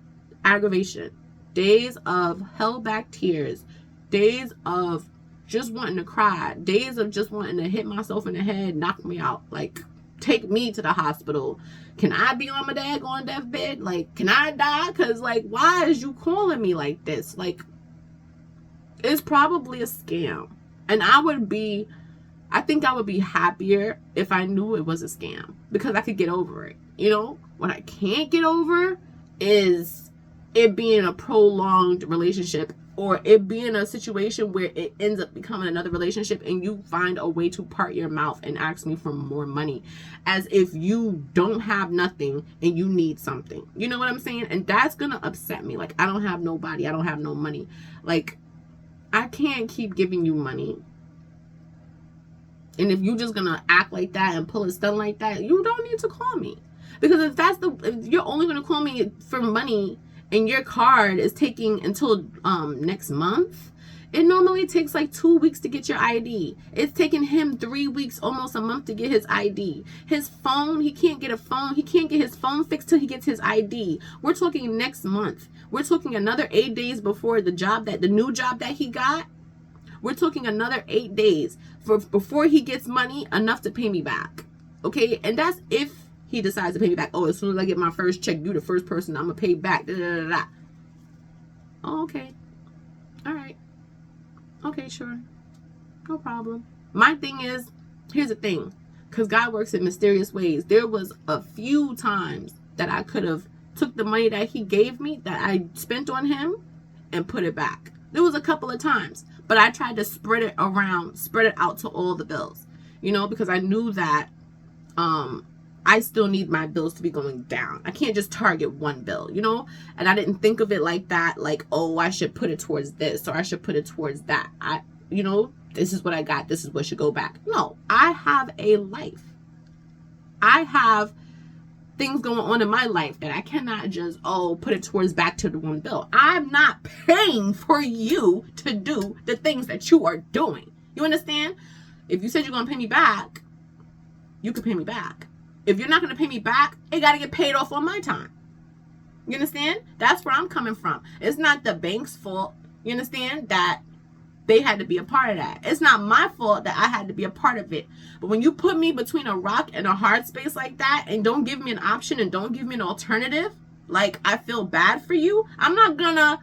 aggravation, days of held back tears, days of just wanting to cry, days of just wanting to hit myself in the head, knock me out, like, take me to the hospital. Can I be on my daggone deathbed? Like, can I die? Because, like, why is you calling me like this? Like, it's probably a scam. And I think I would be happier if I knew it was a scam, because I could get over it. You know, what I can't get over is it being a prolonged relationship, or it being a situation where it ends up becoming another relationship and you find a way to part your mouth and ask me for more money as if you don't have nothing and you need something. You know what I'm saying? And that's gonna upset me. Like, I don't have nobody, I don't have no money. Like, I can't keep giving you money. And if you just gonna act like that and pull a stunt like that, you don't need to call me. Because if you're only gonna call me for money, and your card is taking until next month, It normally takes like 2 weeks to get your ID. It's taking him 3 weeks, almost a month to get his ID. His phone, he can't get a phone. He can't get his phone fixed till he gets his ID. We're talking next month. We're talking another 8 days before the new job that he got. We're talking another 8 days before he gets money enough to pay me back. Okay, and that's if he decides to pay me back. Oh, as soon as I get my first check, you the first person I'm gonna pay back. Da, da, da, da. Oh, okay. All right. Okay, sure. No problem. My thing is, here's the thing. Because God works in mysterious ways. There was a few times that I could have took the money that he gave me, that I spent on him, and put it back. There was a couple of times. But I tried to spread it out to all the bills. You know, because I knew that I still need my bills to be going down. I can't just target one bill, you know? And I didn't think of it like that, like, oh, I should put it towards this or I should put it towards that. You know, this is what I got. This is what should go back. No, I have a life. I have things going on in my life that I cannot just, put it towards back to the one bill. I'm not paying for you to do the things that you are doing. You understand? If you said you're going to pay me back, you can pay me back. If you're not going to pay me back, it got to get paid off on my time. You understand? That's where I'm coming from. It's not the bank's fault, you understand, that they had to be a part of that. It's not my fault that I had to be a part of it. But when you put me between a rock and a hard space like that and don't give me an option and don't give me an alternative, like, I feel bad for you, I'm not gonna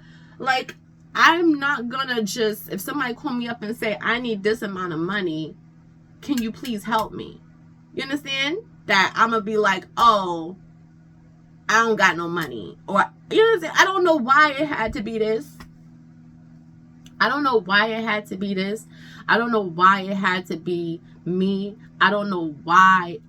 just, if somebody call me up and say, I need this amount of money, can you please help me? You understand? That I'm gonna be like, oh, I don't got no money. Or, you know what I'm saying? I don't know why it had to be this. I don't know why it had to be this. I don't know why it had to be me. I don't know why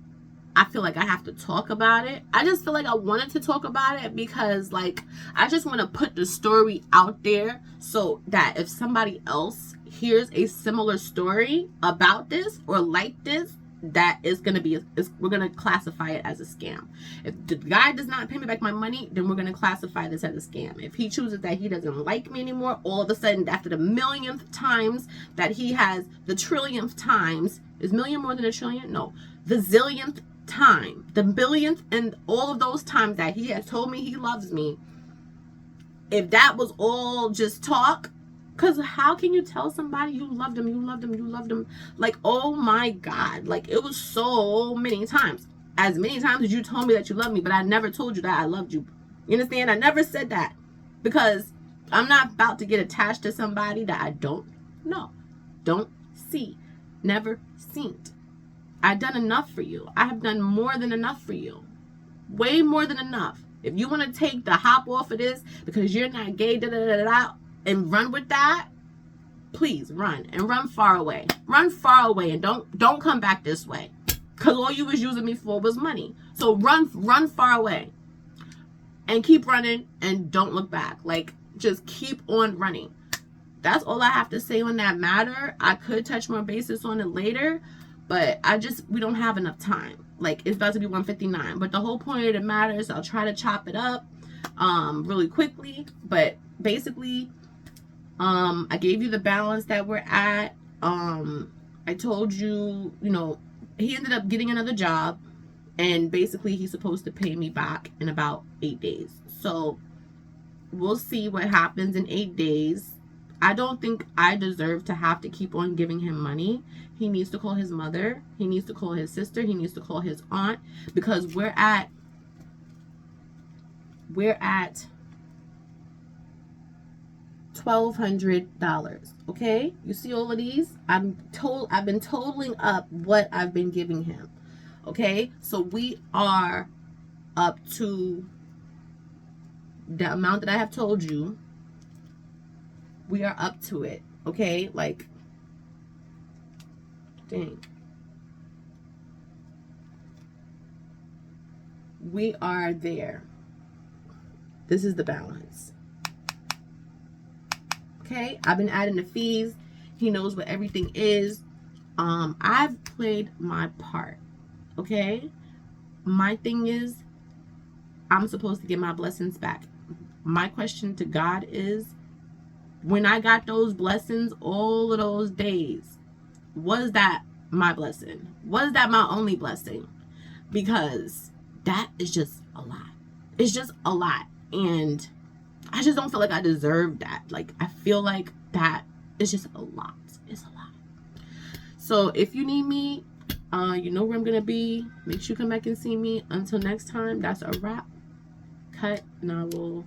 I feel like I have to talk about it. I just feel like I wanted to talk about it because, like, I just want to put the story out there so that if somebody else hears a similar story about this or like this, that is going to be, we're going to classify it as a scam. If the guy does not pay me back my money, then we're going to classify this as a scam. If he chooses that he doesn't like me anymore, all of a sudden, after the millionth times that he has, the trillionth times, is million more than a trillion? No, the zillionth time, the billionth, and all of those times that he has told me he loves me, if that was all just talk, because how can you tell somebody you loved them, you loved them, you loved them? Like, oh my God. Like, it was so many times. As many times as you told me that you loved me, but I never told you that I loved you. You understand? I never said that. Because I'm not about to get attached to somebody that I don't know, don't see, never seen. I've done enough for you. I have done more than enough for you. Way more than enough. If you want to take the hop off of this because you're not gay, and run with that, please run, and run far away. Run far away, and don't come back this way, because all you was using me for was money. So run far away and keep running, and don't look back. Like, just keep on running. That's all I have to say on that matter. I could touch more bases on it later, but we don't have enough time. Like, it's about to be 1:59, but the whole point of the matter is I'll try to chop it up really quickly. But basically, I gave you the balance that we're at. I told you, you know, he ended up getting another job, and basically he's supposed to pay me back in about 8 days. So we'll see what happens in 8 days. I don't think I deserve to have to keep on giving him money. He needs to call his mother. He needs to call his sister. He needs to call his aunt, because we're at $1,200. Okay, you see all of these? I've been totaling up what I've been giving him. Okay, so we are up to the amount that I have told you. We are up to it. Okay, like, dang, we are there. This is the balance. Okay, I've been adding the fees. He knows what everything is. I've played my part. Okay, my thing is, I'm supposed to get my blessings back. My question to God is, when I got those blessings all of those days, was that my blessing? Was that my only blessing? Because that is just a lot. It's just a lot. And I just don't feel like I deserve that. Like, I feel like that is just a lot. It's a lot. So if you need me, you know where I'm going to be. Make sure you come back and see me. Until next time, that's a wrap. Cut. Now we'll